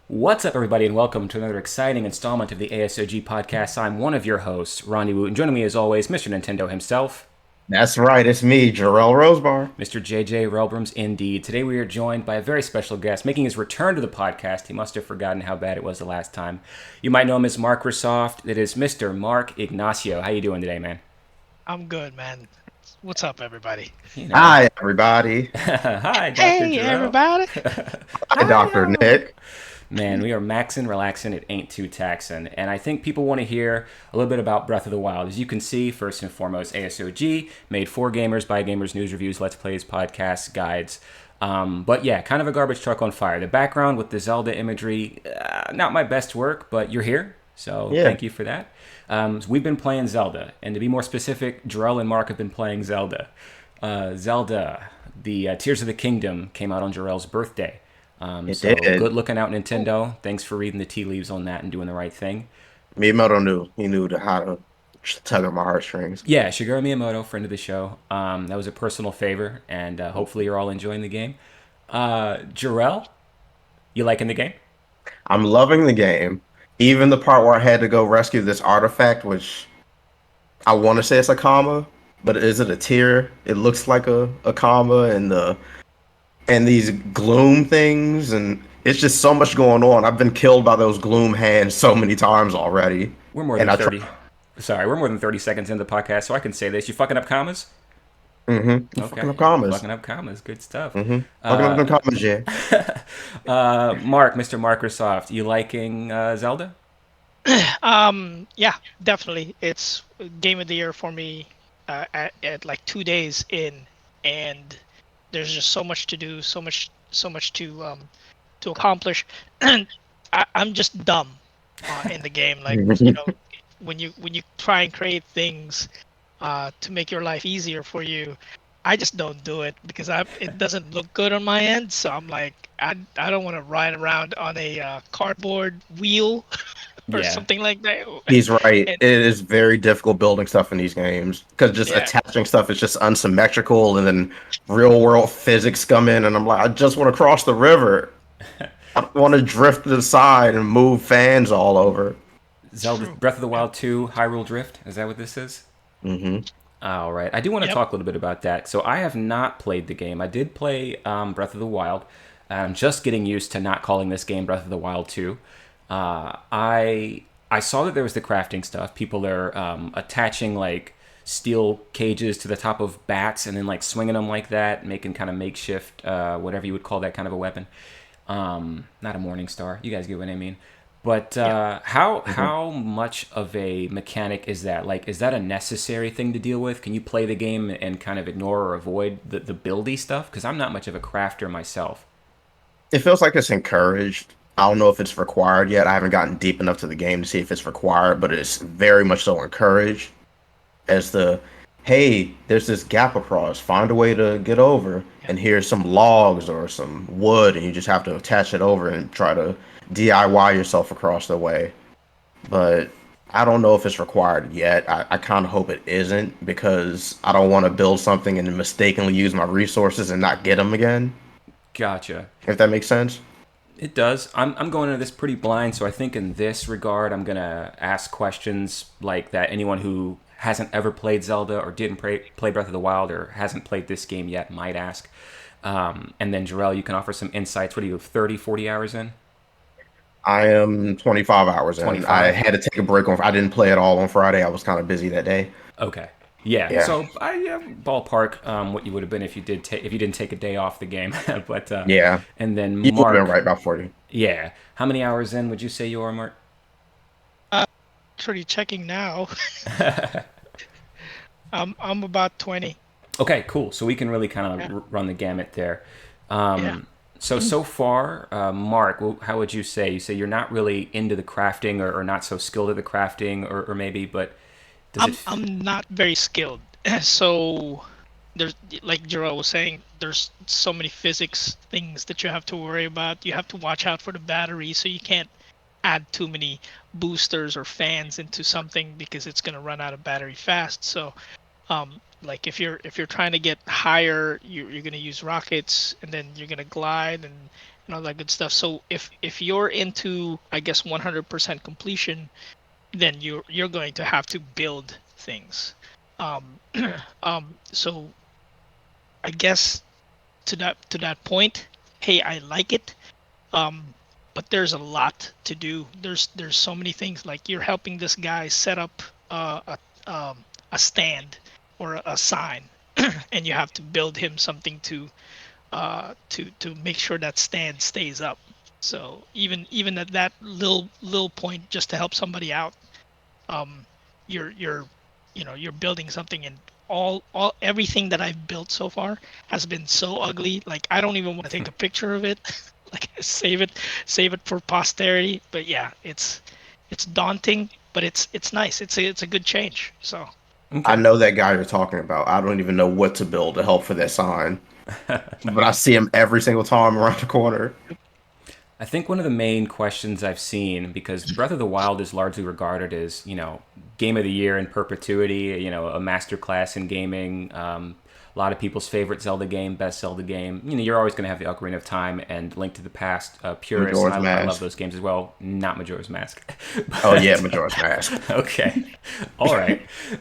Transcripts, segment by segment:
What's up, everybody, and welcome to another exciting installment of the ASOG podcast. I'm one of your hosts, Rondy Wooten. Joining me, as always, Mr. Nintendo himself, That's right, it's me, Jerel Rosebar. Mr. JJ Relbrums. Indeed. Today, we are joined by a very special guest making his return to the podcast. He must have forgotten how bad it was the last time. You might know him as Microsoft. It is Mr. Mark Ignacio. How you doing today, man? I'm good, man. What's up, everybody? You know. Hi, everybody. Hi, Dr. Hey, Jerel. everybody. Hi, Dr. Nick. Man, we are maxing, relaxing. It ain't too taxing. And I think people want to hear a little bit about Breath of the Wild. As you can see, first and foremost, ASOG made for gamers, by gamers, news reviews, let's plays, podcasts, guides. But yeah, kind of a garbage truck on fire. The background with the Zelda imagery, not my best work, but you're here. So Yeah, thank you for that. So we've been playing Zelda. And to be more specific, Jerel and Mark have been playing Zelda. Zelda, the Tears of the Kingdom came out on Jarrell's birthday. it So did. good looking out, Nintendo. Thanks for reading the tea leaves on that and doing the right thing. Miyamoto knew. He knew how to tug at my heartstrings. Yeah, Shigeru Miyamoto, friend of the show. That was a personal favor, and hopefully you're all enjoying the game. Jarrell, you liking the game? I'm loving the game. Even the part where I had to go rescue this artifact, which I want to say it's a comma, but is it a tear? It looks like a comma, and these gloom things, and it's just so much going on. I've been killed by those gloom hands so many times already, We're more and than I try. 30. Sorry, we're more than 30 seconds into the podcast, so I can say this. You fucking up commas? I'm fucking Okay, up commas. fucking up commas. Good stuff. Fucking up the commas, yeah. Mark, Mr. Microsoft, you liking Zelda? Yeah, definitely. It's game of the year for me at like 2 days in, and there's just so much to do, so much to accomplish. I'm just dumb in the game. Like, when you try and create things to make your life easier for you, I just don't do it because it doesn't look good on my end. So I'm like, I don't want to ride around on a cardboard wheel or Yeah. something like that. He's right. And It is very difficult building stuff in these games because just yeah, attaching stuff is just unsymmetrical, and then real world physics come in, and I'm like, I just want to cross the river. I don't want to drift to the side and move fans all over. Zelda true. Breath of the Yep. Wild 2, Hyrule Drift. Is that what this is? Hmm. All right. I do want to Yep. talk a little bit about that. So I have not played the game. I did play Breath of the Wild. I'm just getting used to not calling this game Breath of the Wild 2. I saw that there was the crafting stuff. People are attaching like steel cages to the top of bats and then like swinging them like that, making kind of makeshift whatever you would call that kind of a weapon. Not a morning star. You guys get what I mean. But Yep. how much of a mechanic is that? Like, is that a necessary thing to deal with? Can you play the game and kind of ignore or avoid the buildy stuff? Because I'm not much of a crafter myself. It feels like it's encouraged. I don't know if it's required yet. I haven't gotten deep enough to the game to see if it's required, but it's very much so encouraged. As the, hey, there's this gap across, find a way to get over, Yep. and here's some logs or some wood, and you just have to attach it over and try to DIY yourself across the way. But I don't know if it's required yet. I kind of hope it isn't because I don't want to build something and then mistakenly use my resources and not get them again, Gotcha. if that makes sense. It does. I'm going into this pretty blind, so I think in this regard, I'm gonna ask questions like that anyone who hasn't ever played Zelda or didn't play Breath of the Wild or hasn't played this game yet might ask. And then Jarell, you can offer some insights. What are you, 30, 40 hours in? I am 25 hours in. I 25? had to take a break on. I didn't play at all on Friday. I was kind of busy that day. Okay. Yeah. Yeah, So I ballpark what you would have been if you did if you didn't take a day off the game. But yeah. and then You would have been Mark, right about 40. yeah. How many hours in would you say you are, Mark? Uh, Actually checking now. I'm about 20. Okay, cool. So we can really kind Yeah. of run the gamut there. Yeah. So far, Mark, how would you say? You say you're not really into the crafting or not so skilled at the crafting, or maybe, but does it? I'm not very skilled. So there's, like Jerel was saying, there's so many physics things that you have to worry about. You have to watch out for the battery, so you can't add too many boosters or fans into something because it's gonna run out of battery fast. So like if you're trying to get higher, you're gonna use rockets, and then you're gonna glide, and all that good stuff. So if you're into, I guess, 100% completion, then you're going to have to build things. Um, so I guess to that point, hey, I like it. Um, but there's a lot to do. There's so many things. Like you're helping this guy set up a stand or a sign, and you have to build him something to make sure that stand stays up. So even at that little point, just to help somebody out, um, you're you're building something, and all everything that I've built so far has been so ugly. Like I don't even want to take a picture of it. Like save it for posterity. But yeah, it's daunting, but it's nice. It's a good change. So I Okay. know that guy you're talking about. I don't even know what to build to help for that sign, but I see him every single time around the corner. I think one of the main questions I've seen, because Breath of the Wild is largely regarded as, game of the year in perpetuity, a masterclass in gaming, a lot of people's favorite Zelda game, best Zelda game. You're always going to have the Ocarina of Time and Link to the Past purists, and Majora's I love Mask. those games as well. Not Majora's Mask. Oh yeah, But, Majora's Mask. okay. All right.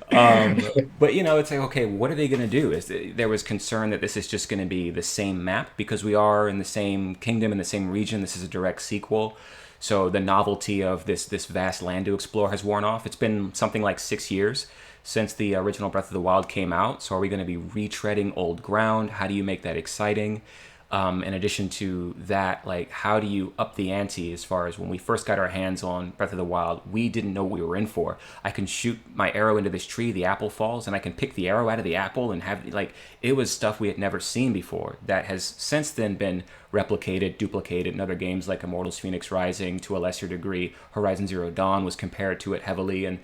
But it's like, okay, what are they going to do? There was concern that this is just going to be the same map because we are in the same kingdom in the same region. This is a direct sequel, so the novelty of this vast land to explore has worn off. It's been something like 6 years since the original Breath of the Wild came out. So are we going to be retreading old ground? How do you make that exciting? In addition to that, like, how do you up the ante as far as when we first got our hands on Breath of the Wild, we didn't know what we were in for. I can shoot my arrow into this tree, the apple falls, and I can pick the arrow out of the apple and have, like, it was stuff we had never seen before that has since then been replicated, duplicated in other games like Immortals Phoenix Rising to a lesser degree. Horizon Zero Dawn was compared to it heavily, and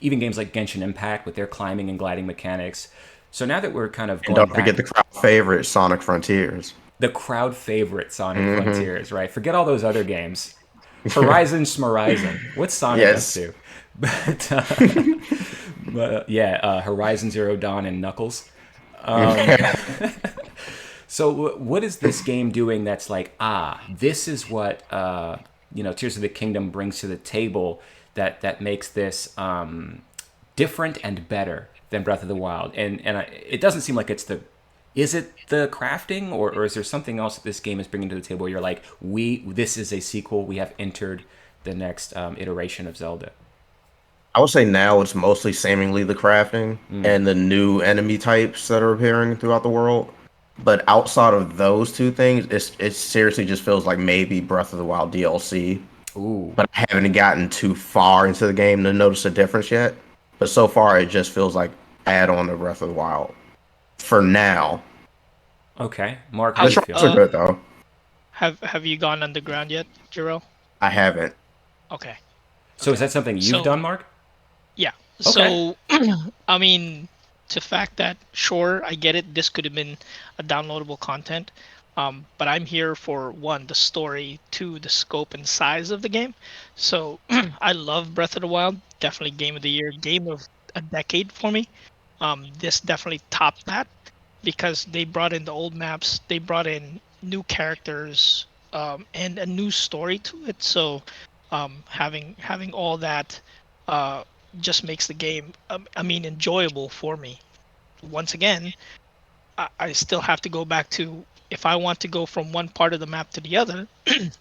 even games like Genshin Impact with their climbing and gliding mechanics. So now that we're kind of And going don't forget back, the crowd favorite, Sonic Frontiers. the crowd favorite Sonic Hmm. Frontiers, right? Forget all those other games. Horizon Schmerizon. What's Sonic up Yes. to? But yeah, Horizon Zero Dawn and Knuckles. So what is this game doing that's like, this is what Tears of the Kingdom brings to the table that makes this different and better than Breath of the Wild, and it doesn't seem like it's the. Is it the crafting, or is there something else that this game is bringing to the table? Where you're like, this is a sequel. We have entered the next iteration of Zelda. I would say now it's mostly seemingly the crafting and the new enemy types that are appearing throughout the world. But outside of those two things, it seriously just feels like maybe Breath of the Wild DLC. Ooh, But I haven't gotten too far into the game to notice a difference yet. But so far, it just feels like add on to Breath of the Wild. For now, okay. Mark, how the do you have sharks feel? are good though. have you gone underground yet, Jerel? I haven't. Okay, So is okay. that something you've So done, Mark? yeah. Okay. So I mean, to fact that sure, I get it. This could have been a downloadable content. But I'm here for one, the story, two, the scope and size of the game. So I love Breath of the Wild. Definitely game of the year, game of a decade for me. This definitely topped that because they brought in the old maps, they brought in new characters, and a new story to it. So having all that uh, just makes the game, I mean, enjoyable for me. Once again, I still have to go back to, if I want to go from one part of the map to the other,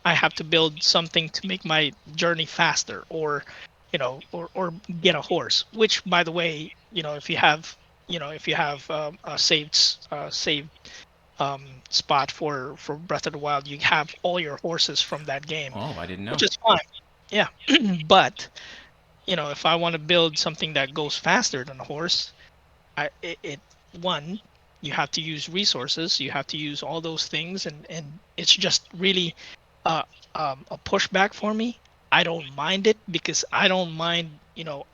I have to build something to make my journey faster, or get a horse. Which, by the way, if you have a saved spot for Breath of the Wild, you have all your horses from that game, Oh, I didn't which know. is fine. Yeah, but if I want to build something that goes faster than a horse, it one, you have to use resources, you have to use all those things, and it's just really uh, a pushback for me. I don't mind it because I don't mind.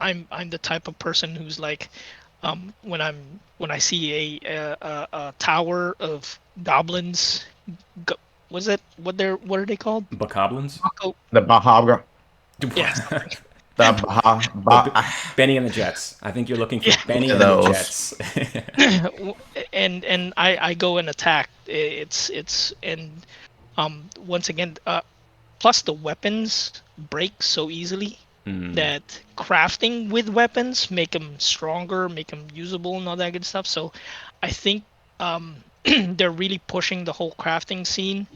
I'm the type of person who's like, when I see a tower of goblins, go, was it what are they called? Bokoblins? Mako- The Baja, Yeah, the Baja, Oh, Benny and the Jets. I think you're looking for yeah. Benny yeah, and the those. Jets. And I go and attack. It's and Once again, plus the weapons break so easily that crafting with weapons make them stronger, make them usable, and all that good stuff. So I think they're really pushing the whole crafting scene.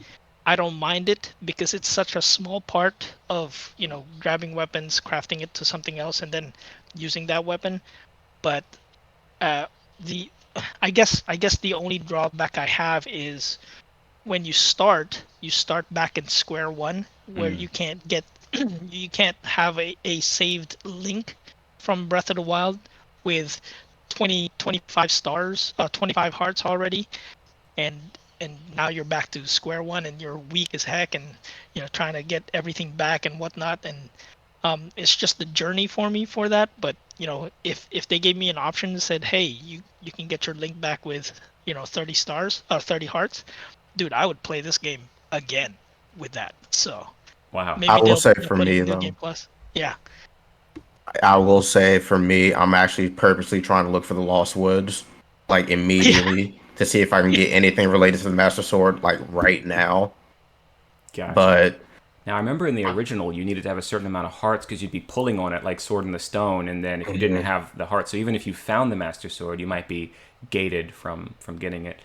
I don't mind it because it's such a small part of, grabbing weapons, crafting it to something else, and then using that weapon. But uh, the I guess the only drawback I have is when you start back in square one, where you can't get you can't have a saved link from Breath of the Wild with 25 stars, 25 hearts already, and now you're back to square one and you're weak as heck, and trying to get everything back and whatnot. And it's just the journey for me for that. But if they gave me an option and said, hey, you can get your link back with 30 stars, 30 hearts, dude, I would play this game again with that. So Wow. I maybe will they'll say for put it me in New though, Game Plus. Yeah. I will say for me, I'm actually purposely trying to look for the Lost Woods like Yeah. immediately to see if I can get anything related to the Master Sword like right now. Gotcha. But Now, I remember in the original, you needed to have a certain amount of hearts because you'd be pulling on it like Sword in the Stone, and then if you didn't mhm, have the hearts, so even if you found the Master Sword, you might be gated from getting it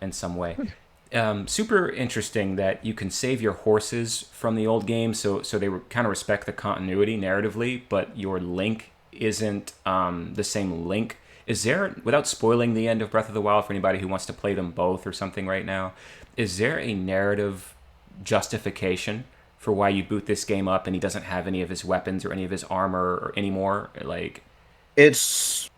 in some way. Super interesting that you can save your horses from the old game, so they kind of respect the continuity narratively, but your link isn't the same link. Is there, without spoiling the end of Breath of the Wild for anybody who wants to play them both or something right now, is there a narrative justification for why you boot this game up and he doesn't have any of his weapons or any of his armor or anymore? Like, it's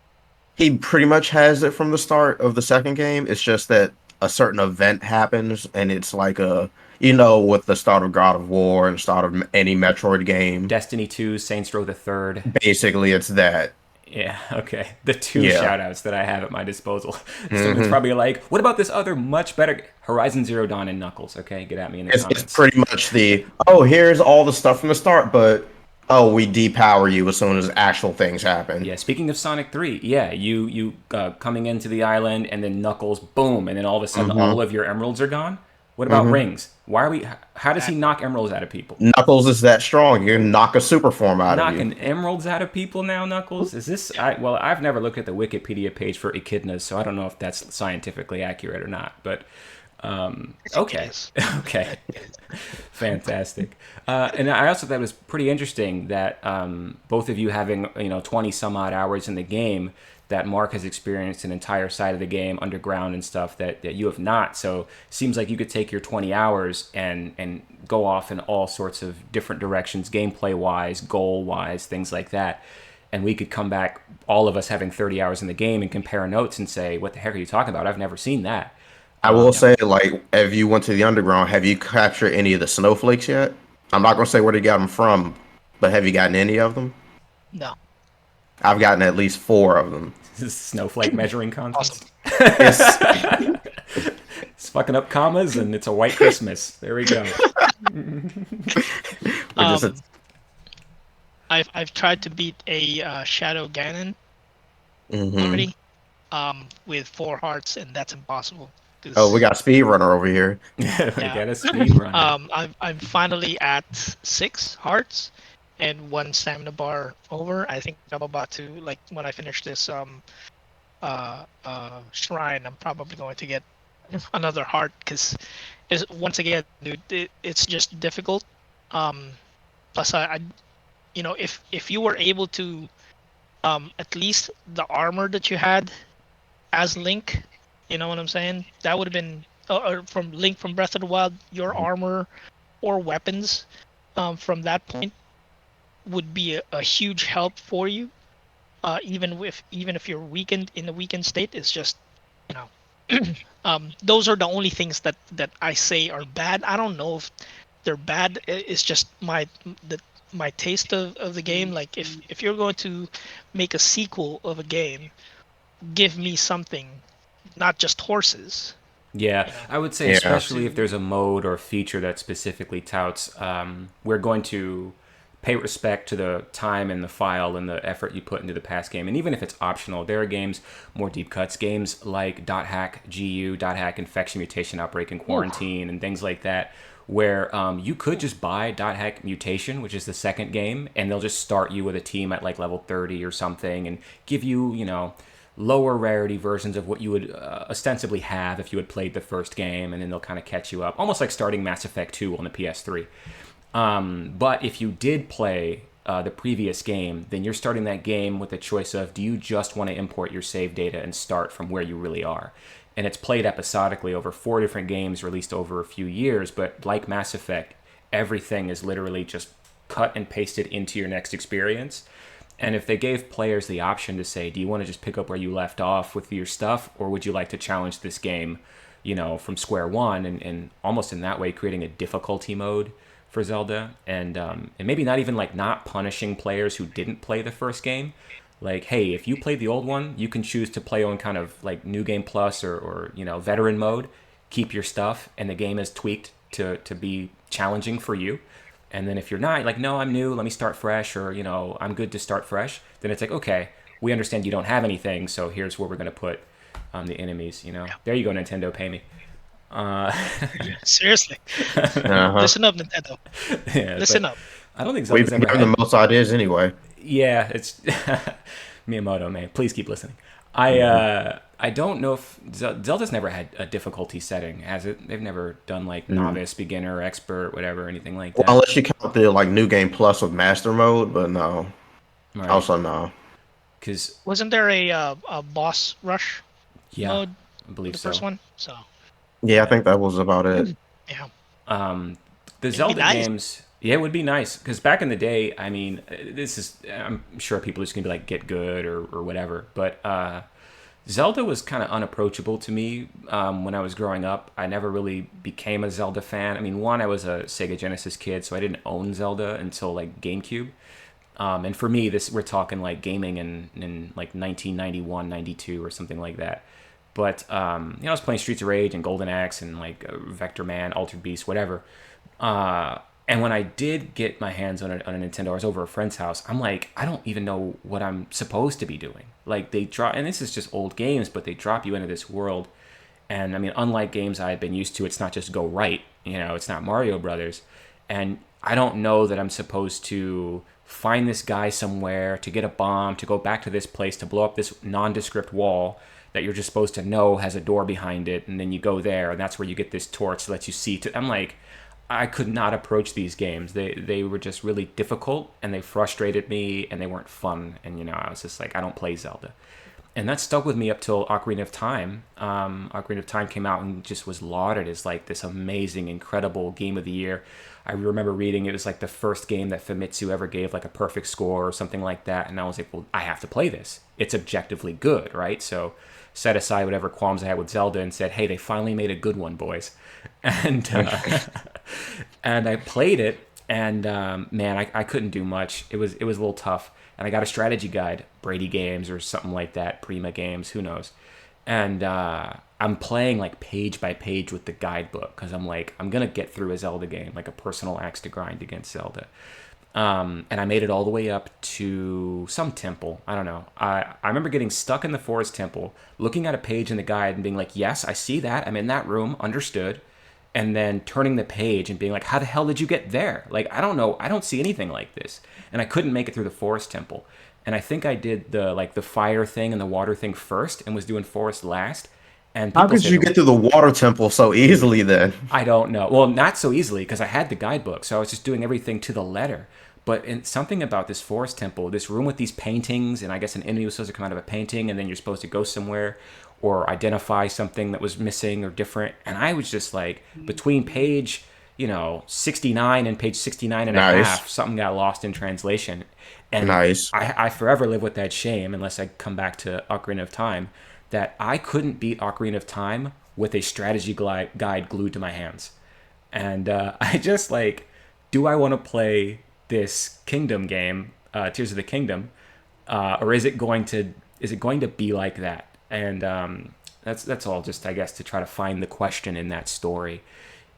he pretty much has it from the start of the second game. It's just that a certain event happens, and it's like with the start of God of War and start of any Metroid game. Destiny 2, Saints Row the Third. Basically, it's that. Yeah, okay. The two Yeah. shout outs that I have at my disposal. Someone's hmm probably like, what about this other much better Horizon Zero Dawn and Knuckles? Okay, get at me in the It's comments. pretty much here's all the stuff from the start, but we depower you as soon as actual things happen. Yeah, speaking of Sonic 3, yeah, you coming into the island and then Knuckles, boom, and then all of a sudden hmm all of your emeralds are gone? What about hmm rings? Why are we how does he Exactly. knock emeralds out of people? Knuckles is that strong. You can knock a super form out of you. Knocking emeralds out of people now, Knuckles? Is this well, I've never looked at the Wikipedia page for echidnas, so I don't know if that's scientifically accurate or not, but I think it okay. is. Okay. It is. Fantastic. And I also thought it was pretty interesting that both of you having 20 some odd hours in the game, that Mark has experienced an entire side of the game underground and stuff that you have not. So seems like you could take your 20 hours and go off in all sorts of different directions, gameplay wise, goal wise, things like that. And we could come back, all of us having 30 hours in the game, and compare notes and say, what the heck are you talking about? I've never seen that. I will Yep. say, like, if you went to the underground, have you captured any of the snowflakes yet? I'm not gonna say where they got them from, but have you gotten any of them? No. I've gotten at least four of them. This is snowflake measuring Awesome. contest. It's It's fucking up commas and it's a white Christmas. There we go. we're just Um, I've tried to beat a Shadow Ganon hmm already, with 4 hearts, and that's impossible. Oh, we Cause got a speedrunner over here. We yeah, got a speed runner. I'm finally at 6 hearts and 1 stamina bar over. I think I'm about to, like, when I finish this shrine, I'm probably going to get another heart, because once again, dude, it's just difficult. Um, plus I if you were able to, at least the armor that you had as Link, you know what I'm saying? That would have been, or from Link from Breath of the Wild, your armor or weapons, from that point would be a huge help for you. Even if you're weakened in a weakened state, it's just, you know, those are the only things that I say are bad. I don't know if they're bad. It's just the my taste of the game. Like, if you're going to make a sequel of a game, give me something, not just horses. Yeah, You know, I would say Yeah. especially if to there's a mode or a feature that specifically touts, we're going to pay respect to the time and the file and the effort you put into the past game. And even if it's optional, there are games, more deep cuts, games like .hack GU, .hack Infection Mutation Outbreak and Quarantine, and things like that, where you could just buy .hack Mutation, which is the second game, and they'll just start you with a team at like level 30 or something and give you, lower rarity versions of what you would ostensibly have if you had played the first game, and then they'll kind of catch you up, almost like starting Mass Effect 2 on the PS3. But if you did play the previous game, then you're starting that game with the choice of, do you just want to import your save data and start from where you really are? And it's played episodically over 4 different games released over a few years, but like Mass Effect, everything is literally just cut and pasted into your next experience. And if they gave players the option to say, do you want to just pick up where you left off with your stuff, or would you like to challenge this game, from square one, and almost in that way creating a difficulty mode for Zelda, and maybe not even like not punishing players who didn't play the first game. Like, hey, if you played the old one, you can choose to play on kind of like New Game Plus or veteran mode, keep your stuff, and the game is tweaked to be challenging for you. And then if you're not, like, no, I'm new, let me start fresh, or, I'm good to start fresh, then it's like, okay, we understand you don't have anything, so here's where we're going to put the enemies, Yeah. There you go, Nintendo, pay me. Seriously. Listen up, Nintendo. Yeah, Listen up. I don't think We've Zelda's ever given had... the most ideas anyway. Yeah, it's... Miyamoto, man, please keep listening. I don't know if... Zelda's never had a difficulty setting, has it? They've never done, like, novice, beginner, expert, whatever, anything like that. Well, unless you count the, like, New Game Plus with Master Mode, but no. Right. Also, no. Because... Wasn't there a boss rush mode? I believe the so. first one? So... Yeah, I think that was about it. Yeah. The Zelda games, yeah, it would be nice, because back in the day, I mean, I'm sure people are just gonna be like, get good or whatever, but Zelda was kind of unapproachable to me when I was growing up. I never really became a Zelda fan. I mean, one, I was a Sega Genesis kid, so I didn't own Zelda until like GameCube. And for me, we're talking like gaming in like 1991, 92 or something like that. But, I was playing Streets of Rage and Golden Axe and, like, Vector Man, Altered Beast, whatever. And when I did get my hands on a Nintendo, I was over a friend's house, I'm like, I don't even know what I'm supposed to be doing. Like, they drop... And this is just old games, but they drop you into this world. And, I mean, unlike games I had been used to, it's not just go right. It's not Mario Brothers. And I don't know that I'm supposed to find this guy somewhere, to get a bomb, to go back to this place, to blow up this nondescript wall that you're just supposed to know has a door behind it, and then you go there, and that's where you get this torch that lets you see. I'm like, I could not approach these games. They were just really difficult, and they frustrated me, and they weren't fun. And I was just like, I don't play Zelda, and that stuck with me up till Ocarina of Time. Ocarina of Time came out and just was lauded as like this amazing, incredible game of the year. I remember reading it was like the first game that Famitsu ever gave like a perfect score or something like that, and I was like, well, I have to play this. It's objectively good, right? So set aside whatever qualms I had with Zelda and said, hey, they finally made a good one, boys. And and I played it, and man, I couldn't do much. It was a little tough. And I got a strategy guide, Brady Games or something like that, Prima Games, who knows. And I'm playing like page by page with the guidebook, because I'm like, I'm going to get through a Zelda game, like a personal axe to grind against Zelda. And I made it all the way up to some temple. I don't know. I remember getting stuck in the forest temple, looking at a page in the guide and being like, yes, I see that. I'm in that room. Understood. And then turning the page and being like, how the hell did you get there? Like, I don't know. I don't see anything like this. And I couldn't make it through the forest temple. And I think I did the fire thing and the water thing first and was doing forest last. And how could you get through the water temple so easily then? I don't know. Well, not so easily, because I had the guidebook. So I was just doing everything to the letter. But something about this forest temple, this room with these paintings, and I guess an enemy was supposed to come out of a painting, and then you're supposed to go somewhere or identify something that was missing or different. And I was just like, between page, 69 and page 69 and a half, something got lost in translation. And I forever live with that shame, unless I come back to Ocarina of Time, that I couldn't beat Ocarina of Time with a strategy guide glued to my hands. And I just like, do I want to play this Kingdom game, Tears of the Kingdom, or is it going to be like that? And that's all just, I guess, to try to find the question in that story.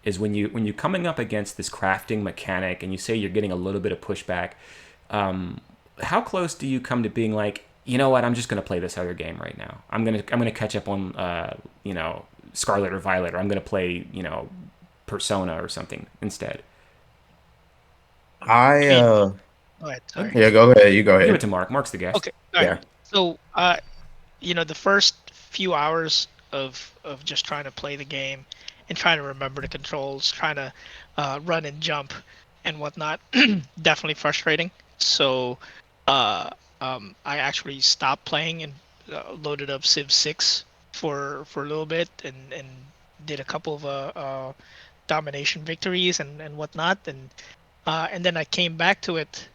is when you coming up against this crafting mechanic and you say you're getting a little bit of pushback. How close do you come to being like, you know what, I'm just gonna play this other game right now. I'm gonna catch up on Scarlet or Violet, or I'm gonna play Persona or something instead. I I mean, go ahead. Sorry. Yeah, go ahead. You go Give it ahead. to Mark. Mark's the guest. Okay. All right. Yeah. So, the first few hours of just trying to play the game and trying to remember the controls, trying to run and jump and whatnot, definitely frustrating. So, uh, I actually stopped playing and loaded up Civ 6 for a little bit and did a couple of domination victories and whatnot, and then I came back to it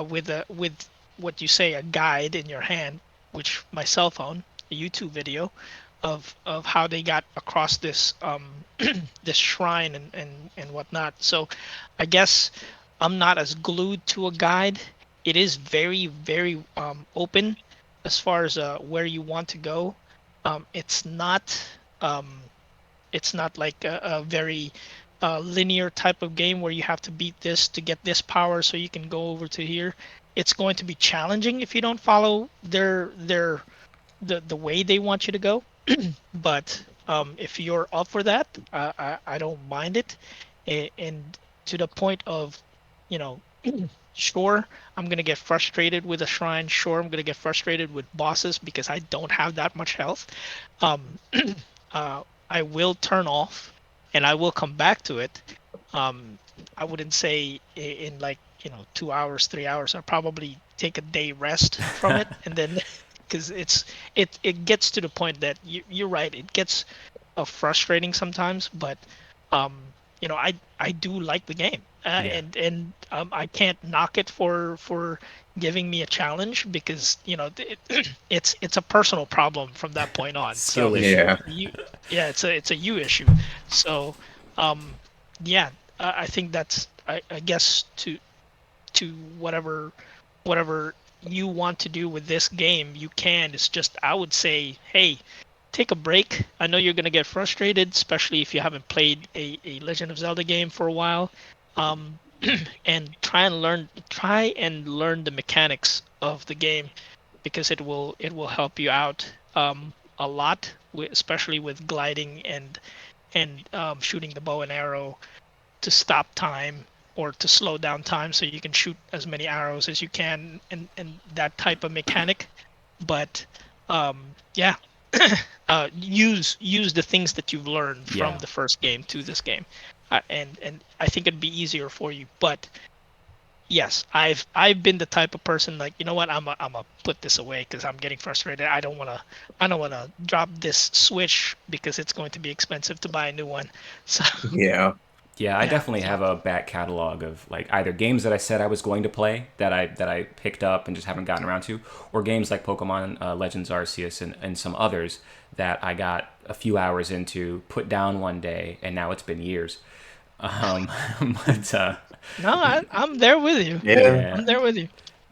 with what you say, a guide in your hand, which my cell phone, a YouTube video of how they got across this this shrine and whatnot. So I guess I'm not as glued to a guide. It is very open as far as where you want to go. It's not um, it's not like a very linear type of game where you have to beat this to get this power so you can go over to here. It's going to be challenging if you don't follow the way they want you to go. But if you're up for that, I don't mind it. And to the point of, you know, sure, I'm gonna get frustrated with a shrine. Sure, I'm gonna get frustrated with bosses because I don't have that much health. Um, I will turn off, and I will come back to it. Um, I wouldn't say in like 2 hours, 3 hours. I'll probably take a day rest from it, and then because it gets to the point that you're right. It gets frustrating sometimes, but um, I do like the game, Yeah. and I can't knock it for giving me a challenge because it's a personal problem from that point on. Skill So issue. Yeah. you yeah, it's a you issue. So um, yeah, I think that's I guess to whatever you want to do with this game, you can. It's just I would say, hey, take a break. I know you're gonna get frustrated, especially if you haven't played a Legend of Zelda game for a while. Um, and try and learn the mechanics of the game because it will help you out a lot, especially with gliding and shooting the bow and arrow to stop time or to slow down time so you can shoot as many arrows as you can and that type of mechanic. But yeah, use the things that you've learned from Yeah. the first game to this game, and I think it'd be easier for you. But yes, I've been the type of person like, you know what, I'm a put this away because I'm getting frustrated. I don't wanna drop this Switch because it's going to be expensive to buy a new one. So Yeah. Yeah, I yeah, definitely so have a back catalog of like either games that I said I was going to play that I picked up and just haven't gotten around to, or games like Pokemon Legends Arceus and some others that I got a few hours into, put down one day, and now it's been years. Um, but no, I'm there with you. Yeah. yeah, I'm there with you.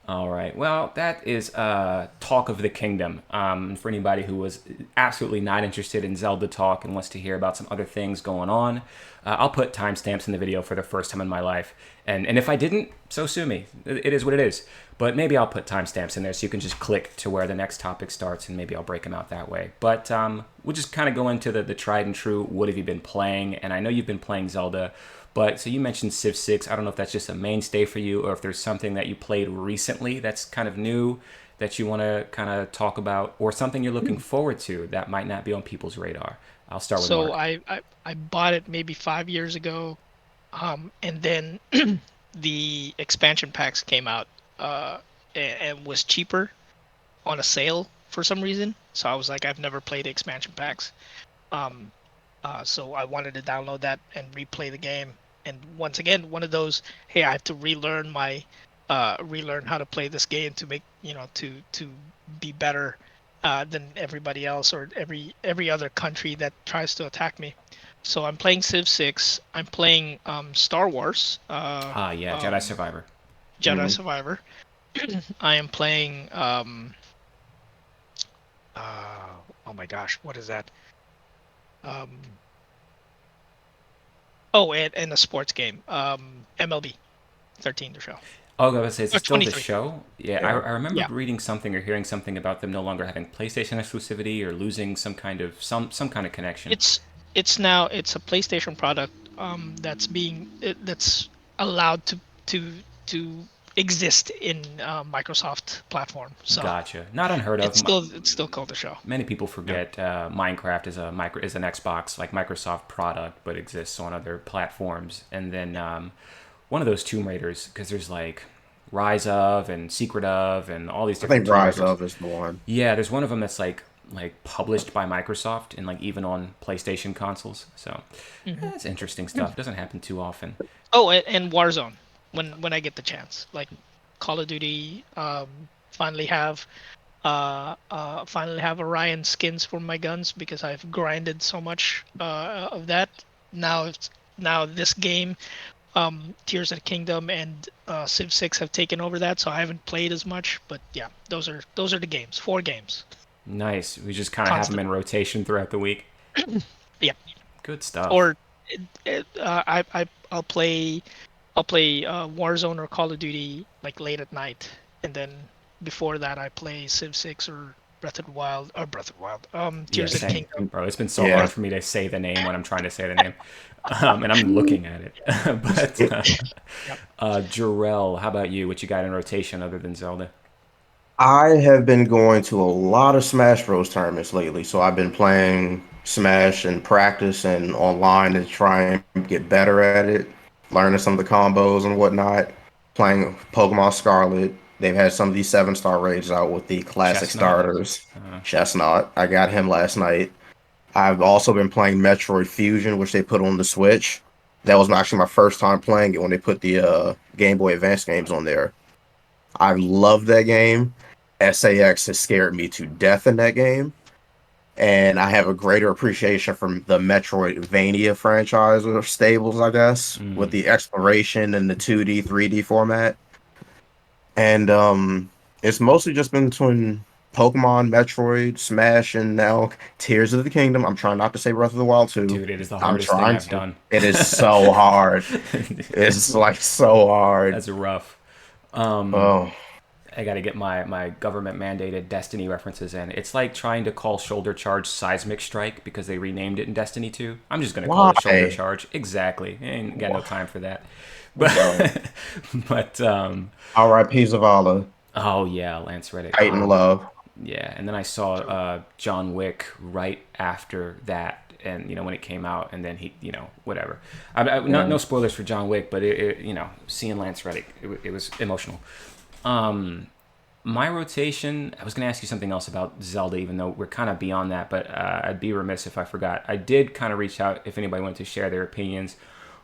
all right. Well, that is Talk of the Kingdom. For anybody who was absolutely not interested in Zelda talk and wants to hear about some other things going on, I'll put timestamps in the video for the first time in my life. And if I didn't, so sue me. It is what it is. But maybe I'll put timestamps in there so you can just click to where the next topic starts and maybe I'll break them out that way. But we'll just kind of go into the tried and true. What have you been playing? And I know you've been playing Zelda. But so you mentioned Civ 6. I don't know if that's just a mainstay for you or if there's something that you played recently that's kind of new that you want to kind of talk about or something you're looking forward to that might not be on people's radar. I'll start with So Mark. I bought it maybe 5 years ago, and then the expansion packs came out, and was cheaper on a sale for some reason. So I was like, I've never played expansion packs. Um, so I wanted to download that and replay the game. And once again, one of those, hey, I have to relearn how to play this game to make, to be better than everybody else or every other country that tries to attack me. So I'm playing Civ 6. I'm playing Star Wars, Ah, yeah, Jedi Survivor. Jedi Survivor. I am playing oh my gosh, what is that? Um, Oh, and a sports game. MLB 13, the show. Oh, I was gonna say, is Or it still the 23. show? Yeah, Yeah. I remember Yeah. reading something or hearing something about them no longer having PlayStation exclusivity or losing some kind of connection. It's a PlayStation product that's allowed to to exist in Microsoft platform. So Gotcha. Not unheard of. it's still called the show. Many people Yeah. forget Minecraft is an Xbox like Microsoft product, but exists on other platforms. And then one of those Tomb Raiders, because there's like Rise of and Secret of and all these I different think Tomb Rise Raiders. of is the one. Yeah, there's one of them that's like published by Microsoft and like even on PlayStation consoles. So that's interesting stuff. Doesn't happen too often. Oh, and Warzone when I get the chance. Like Call of Duty, finally have finally have Orion skins for my guns because I've grinded so much of that. Now this game, Tears of the Kingdom and Civ 6 have taken over that, so I haven't played as much. But yeah, those are the games. 4 games Nice. We just kind of have them in constantly. rotation throughout the week. Yeah, Good stuff. or I'll play Warzone or Call of Duty like late at night, and then before that I play Civ 6 or Breath of the Wild, Yeah, Tears of the same, Kingdom. bro. It's been so Yeah. hard for me to say the name when I'm trying to say the name, and I'm looking at it. But Yep. Jerel, how about you? What you got in rotation other than Zelda? I have been going to a lot of Smash Bros tournaments lately, so I've been playing Smash and practice and online to try and get better at it, learning some of the combos and whatnot. Playing Pokemon Scarlet, they've had some of these 7-star raids out with the classic Chestnut. starters. Chestnut, I got him last night. I've also been playing Metroid Fusion, which they put on the Switch. That was actually my first time playing it when they put the Game Boy Advance games on there. I love that game. SAX has scared me to death in that game, and I have a greater appreciation from the Metroidvania franchise or stables, I guess, with the exploration and the 2D, 3D format. And it's mostly just been between Pokemon, Metroid, Smash, and now Tears of the Kingdom. I'm trying not to say Breath of the Wild too. Dude, it is the I'm hardest thing trying I've to. done. It is so hard. It's like so hard. That's rough. Oh, I got to get my government mandated Destiny references in. It's like trying to call Shoulder Charge Seismic Strike because they renamed it in Destiny 2. I'm just going to call it Shoulder why? Charge. Exactly. Ain't got no Why? time for that. Bro. But, but R.I.P. Zavala. oh yeah, Lance Reddick. Titan Love. Yeah, and then I saw John Wick right after that, and when it came out, and then he, whatever. Not Yeah. no spoilers for John Wick, but seeing Lance Reddick, it was emotional. My rotation, I was going to ask you something else about Zelda, even though we're kind of beyond that, but I'd be remiss if I forgot. I did kind of reach out if anybody wanted to share their opinions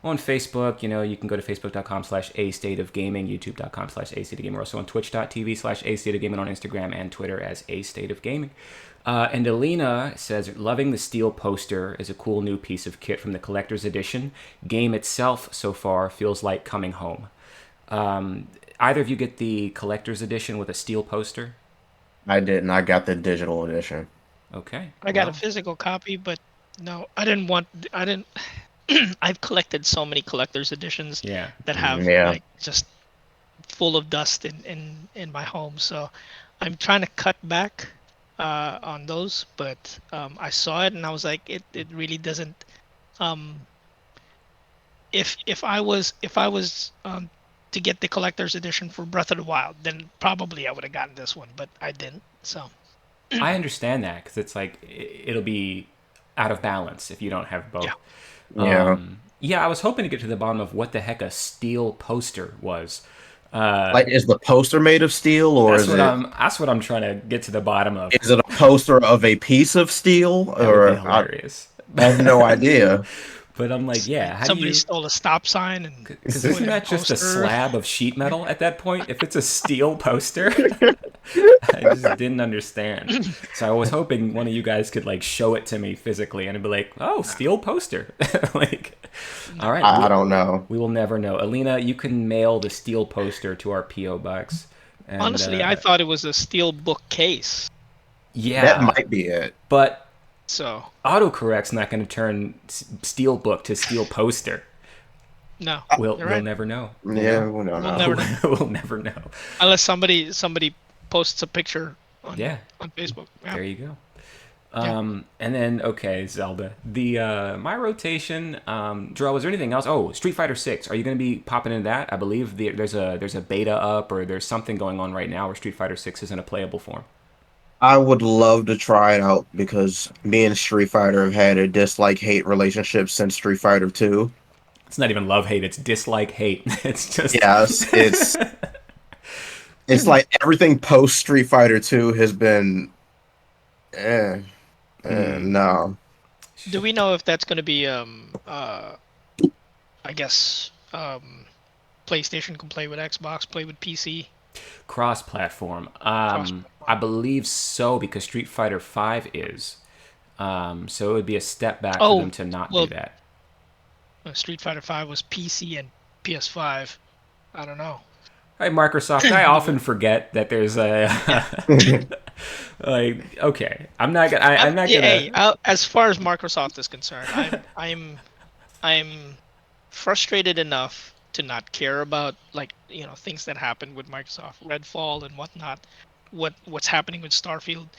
on Facebook. You can go to facebook.com/a state of gaming, youtube.com/a state of gaming. We're also on twitch.tv/a state of gaming, on Instagram and Twitter as a state of gaming. And Alina says, loving the steel poster is a cool new piece of kit from the collector's edition. Game itself so far feels like coming home. Either of you get the collector's edition with a steel poster? I didn't. I got the digital edition. Okay. I got a Well, physical copy, but no, I didn't want. I didn't. I've collected so many collector's editions yeah. that have Yeah. like just full of dust in my home. So I'm trying to cut back on those. But I saw it and I was like, it really doesn't. Um, if I was to get the collector's edition for Breath of the Wild, then probably I would have gotten this one, but I didn't. So I understand that because it's like it'll be out of balance if you don't have both. yeah, Yeah. Yeah, I was hoping to get to the bottom of what the heck a steel poster was. Like, is the poster made of steel, or That's what I'm trying to get to the bottom of. is it a poster of a piece of steel, That would be or hilarious. I have no idea. But I'm like, yeah, how do somebody you? stole a stop sign and Because put isn't in a that just a poster. slab of sheet metal at that point? If it's a steel poster, I just didn't understand. So I was hoping one of you guys could like show it to me physically, and I'd be like, "Oh, steel poster!" Like, all right, I don't know. we will never know. Alina, you can mail the steel poster to our PO box. And, Honestly, I thought it was a steel bookcase. That yeah, might be it. but So autocorrect's not going to turn steel book to steel poster. No, you're We'll right. never know. You Yeah, know, we don't We'll know. never know we'll never know. unless somebody posts a picture Yeah, on Facebook. Yeah. there you go. Yeah. And then okay, Zelda. The my rotation. Jerel, was there anything else? Oh, Street Fighter 6. Are you going to be popping into that? I believe there's a beta up, or there's something going on right now where Street Fighter 6 is in a playable form. I would love to try it out because me and Street Fighter have had a dislike-hate relationship since Street Fighter 2. It's not even love hate. It's dislike hate. It's just Yes, it's like everything post Street Fighter 2 has been eh, no. Do we know if that's going to be I guess PlayStation can play with Xbox, play with PC, cross-platform. cross I platform? believe so because Street Fighter 5 is. So it would be a step back for them Oh, to not do well, that. Street Fighter 5 was PC and PS5. I don't know. Hey, Microsoft, I often forget that there's a like. Okay, I'm not Yeah, gonna. hey, as far as Microsoft is concerned, I'm frustrated enough to not care about, like, things that happen with Microsoft, Redfall and whatnot, what's happening with Starfield,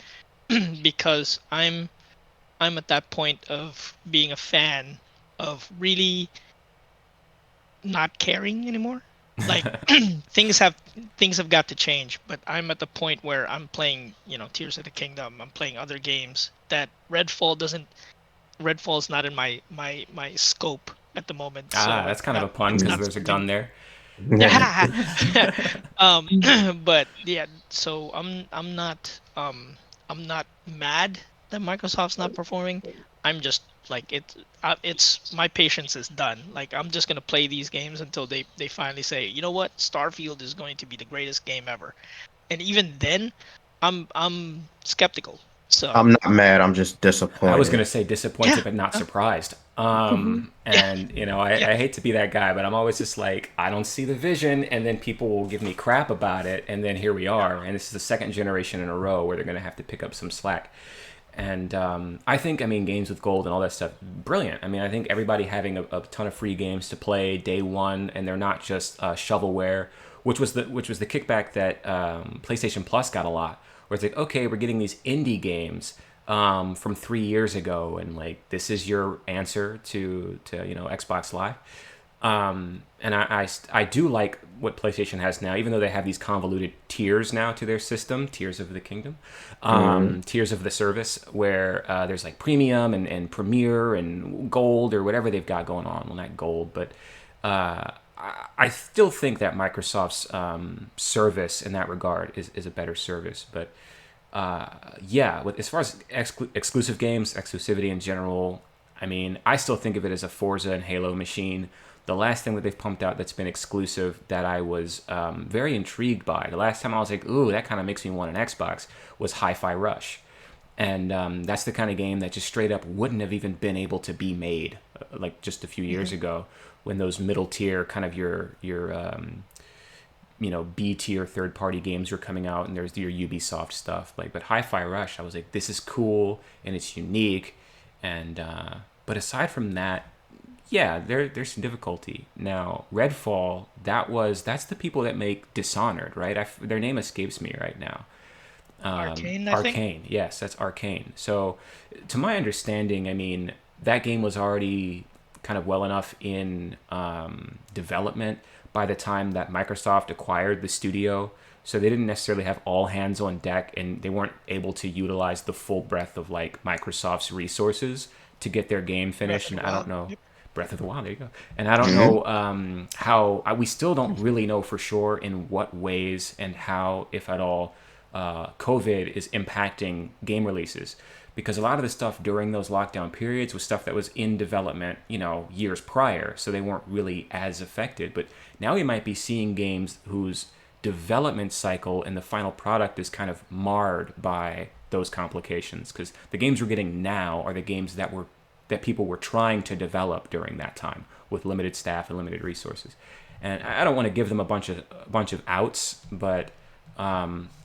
because I'm at that point of being a fan of really not caring anymore. Like things have things have got to change, but I'm at the point where I'm playing, Tears of the Kingdom. I'm playing other games that Redfall's not in my scope at the moment, Ah, so that's kind of a pun it's because not there's a gun something. there. Yeah. um but yeah, so I'm not mad that Microsoft's not performing. I'm just like it's my patience is done. Like I'm just gonna play these games until they finally say, you know what, Starfield is going to be the greatest game ever. And even then, I'm skeptical. I'm So not mad, I'm just I was disappointed. gonna say disappointed yeah, but not uh, surprised. yeah, And yeah, I hate to be that guy, but I'm always just like I don't see the vision, and then people will give me crap about it, and then here we are, and this is the second generation in a row where they're gonna have to pick up some slack. And I think, I mean, games with gold and all that stuff, brilliant. I mean, I think everybody having a ton of free games to play day one, and they're not just shovelware, which was the kickback that PlayStation Plus got a lot, where it's like, okay, we're getting these indie games from 3 years ago, and like this is your answer to Xbox Live. And I do like what PlayStation has now, even though they have these convoluted tiers now to their system, tiers of the kingdom, Mm. tiers of the service, where there's like premium and premier and gold or whatever they've got going on. Well, not gold, but I still think that Microsoft's service in that regard is a better service. But yeah, as far as exclusive games, exclusivity in general, I mean, I still think of it as a Forza and Halo machine. The last thing that they've pumped out that's been exclusive that I was very intrigued by, the last time I was like, ooh, that kind of makes me want an Xbox, was Hi-Fi Rush. And that's the kind of game that just straight up wouldn't have even been able to be made like just a few years hmm ago when those middle tier kind of your B tier third party games were coming out, and there's your Ubisoft stuff. Like, but Hi-Fi Rush, I was like, this is cool and it's unique, and but aside from that, yeah, there's some difficulty. Now, Redfall, that's the people that make Dishonored, right? Their name escapes me right now. Arcane, I think. Arcane, yes, that's Arcane. So, to my understanding, I mean, that game was already kind of well enough in development by the time that Microsoft acquired the studio. So they didn't necessarily have all hands on deck, and they weren't able to utilize the full breadth of like Microsoft's resources to get their game Breath finished. of the And I don't Wild. know, Yep. Breath of the Wild. There you go. And I don't Hmm. know how we still don't really know for sure in what ways and how, if at all, COVID is impacting game releases. Because a lot of the stuff during those lockdown periods was stuff that was in development, years prior, so they weren't really as affected. But now we might be seeing games whose development cycle and the final product is kind of marred by those complications. Because the games we're getting now are the games that people were trying to develop during that time with limited staff and limited resources. And I don't want to give them a bunch of outs, but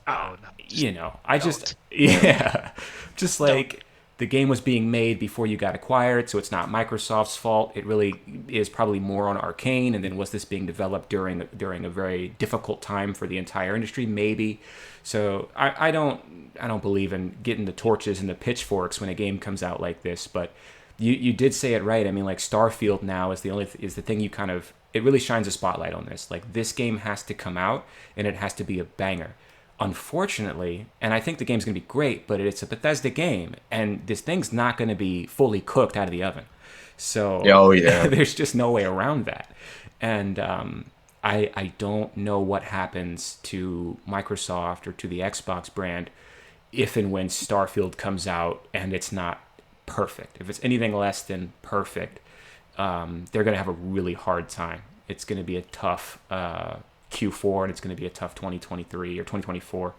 Oh no, just I just don't, yeah, just don't. like the game was being made before you got acquired, so it's not Microsoft's fault. It really is probably more on Arcane. And then was this being developed during a very difficult time for the entire industry? Maybe. So I don't believe in getting the torches and the pitchforks when a game comes out like this. But you did say it right. I mean, like Starfield now is the thing you kind of, it really shines a spotlight on this. Like, this game has to come out and it has to be a banger. Unfortunately, and I think the game's going to be great, but it's a Bethesda game, and this thing's not going to be fully cooked out of the oven. So there's just no way around that. And I don't know what happens to Microsoft or to the Xbox brand if and when Starfield comes out and it's not perfect. If it's anything less than perfect, they're going to have a really hard time. It's going to be a tough Q4, and it's going to be a tough 2023 or 2024.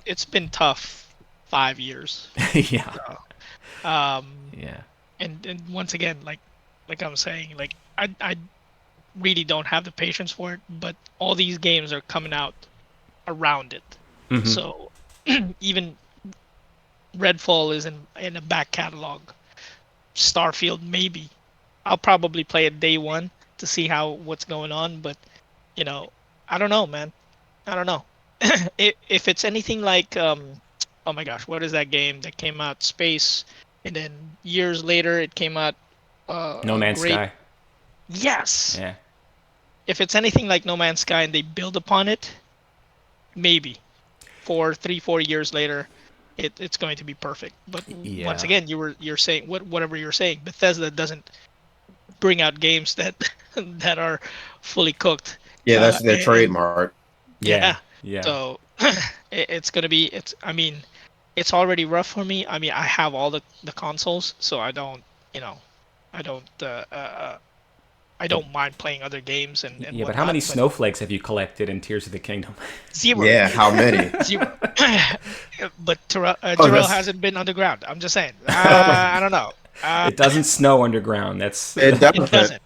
It's been tough 5 years. Yeah. So, yeah. And once again, like I'm saying, like I really don't have the patience for it. But all these games are coming out around it. Mm-hmm. So even Redfall is in a back catalog. Starfield, maybe. I'll probably play it day one to see what's going on, but I don't know, man. I don't know. If it's anything like, oh my gosh, what is that game that came out? Space, and then years later it came out. No Man's Sky. Yes. Yeah. If it's anything like No Man's Sky and they build upon it, maybe 4 years later, it's going to be perfect. But once again, you're saying whatever you're saying. Bethesda doesn't bring out games that that are fully cooked. Yeah, that's their trademark. Yeah. Yeah. So it's gonna be. I mean, it's already rough for me. I mean, I have all the consoles, so I don't. I don't mind playing other games and yeah, but how many snowflakes have you collected in Tears of the Kingdom? 0. Yeah, how many? 0. But Jerel hasn't been underground. I'm just saying. I don't know. It doesn't snow underground. It doesn't.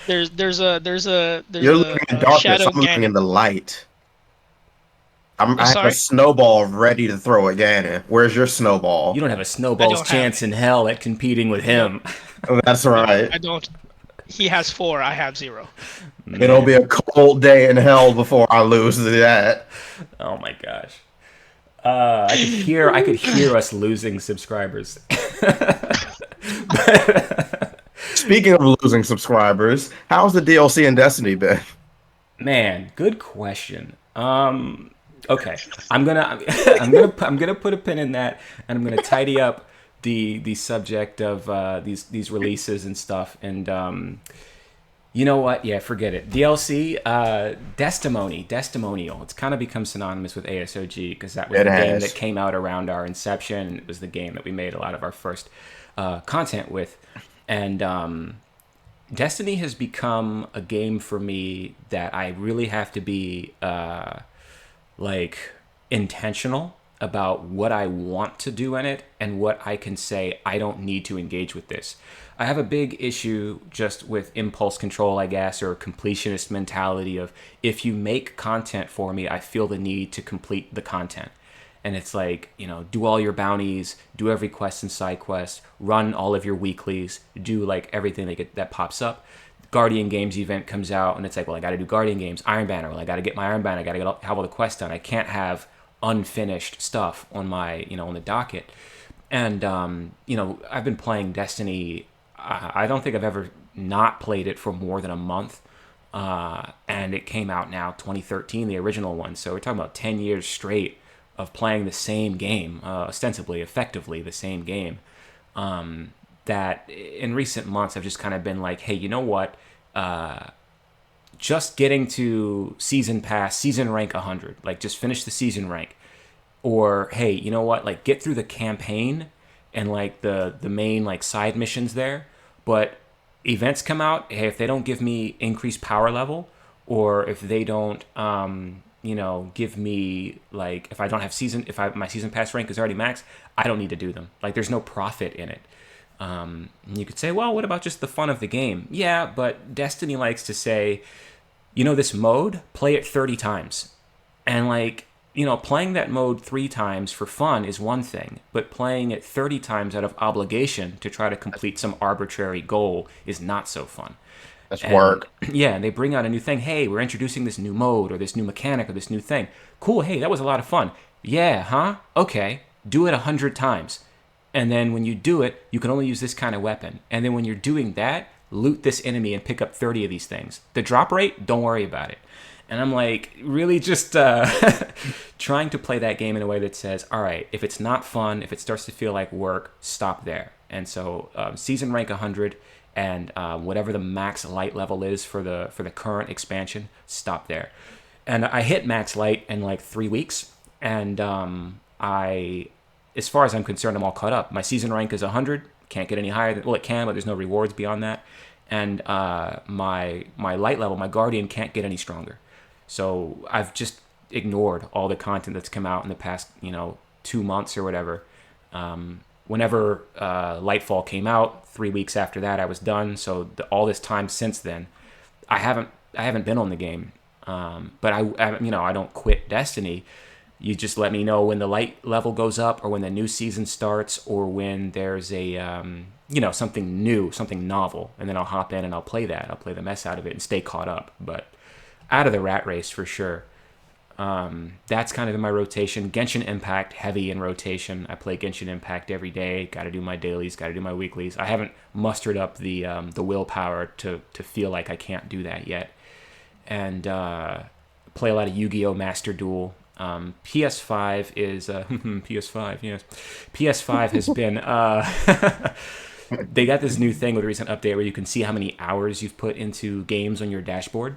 There's a You're looking in darkness. shadow I'm looking in the light. I have sorry? a snowball ready to throw at Ganon. Where's your snowball? You don't have a snowball's chance in hell at competing with him. That's right. I don't. He has 4. I have 0. It'll be a cold day in hell before I lose to that. Oh my gosh. I could hear us losing subscribers. Speaking of losing subscribers, how's the DLC in Destiny been? Man, good question. Okay, I'm gonna put a pin in that, and I'm gonna tidy up the subject of these releases and stuff. And you know what? Yeah, forget it. DLC, Testimonial. It's kind of become synonymous with ASOG because that was the game that came out around our inception. And it was the game that we made a lot of our first content with. And Destiny has become a game for me that I really have to be intentional about what I want to do in it and what I can say I don't need to engage with this. I have a big issue just with impulse control, I guess, or completionist mentality of if you make content for me, I feel the need to complete the content. And it's like, do all your bounties, do every quest and side quest, run all of your weeklies, do like everything that pops up. Guardian Games event comes out and it's like, well, I got to do Guardian Games, Iron Banner. Well, I got to get my Iron Banner. I got to have all the quests done. I can't have unfinished stuff on my, on the docket. And, I've been playing Destiny. I don't think I've ever not played it for more than a month. And it came out now, 2013, the original one. So we're talking about 10 years straight of playing the same game, ostensibly, effectively the same game. That in recent months I've just kind of been like, hey, you know what? Just getting to season rank 100, like just finish the season rank. Or, hey, you know what? Like get through the campaign and like the main like side missions there. But events come out, hey, if they don't give me increased power level, or if they don't give me like if I don't have my season pass rank is already maxed, I don't need to do them. Like there's no profit in it. You could say, well, what about just the fun of the game? Yeah, but Destiny likes to say, this mode, play it 30 times. And like, playing that mode 3 times for fun is one thing, but playing it 30 times out of obligation to try to complete some arbitrary goal is not so fun. That's And work. yeah, and they bring out a new thing. Hey, we're introducing this new mode or this new mechanic or this new thing. Cool. Hey, that was a lot of fun. Yeah, huh? Okay. Do it 100 times. And then when you do it, you can only use this kind of weapon. And then when you're doing that, loot this enemy and pick up 30 of these things. The drop rate, don't worry about it. And I'm like, really just trying to play that game in a way that says, all right, if it's not fun, if it starts to feel like work, stop there. And so season rank 100 and whatever the max light level is for the current expansion, stop there. And I hit max light in like 3 weeks. And as far as I'm concerned, I'm all caught up. My season rank is 100. Can't get any higher than, well, it can, but there's no rewards beyond that. And my light level, my guardian, can't get any stronger. So I've just ignored all the content that's come out in the past, 2 months or whatever. Whenever Lightfall came out, 3 weeks after that, I was done. So all this time since then, I haven't been on the game. But I don't quit Destiny. You just let me know when the light level goes up, or when the new season starts, or when there's a something new, something novel, and then I'll hop in and I'll play that. I'll play the mess out of it and stay caught up. But out of the rat race for sure. That's kind of in my rotation. Genshin Impact, heavy in rotation. I play Genshin Impact every day. Got to do my dailies. Got to do my weeklies. I haven't mustered up the willpower to feel like I can't do that yet. And play a lot of Yu-Gi-Oh! Master Duel. PS5 is PS5. Yes, PS5 has been. They got this new thing with a recent update where you can see how many hours you've put into games on your dashboard.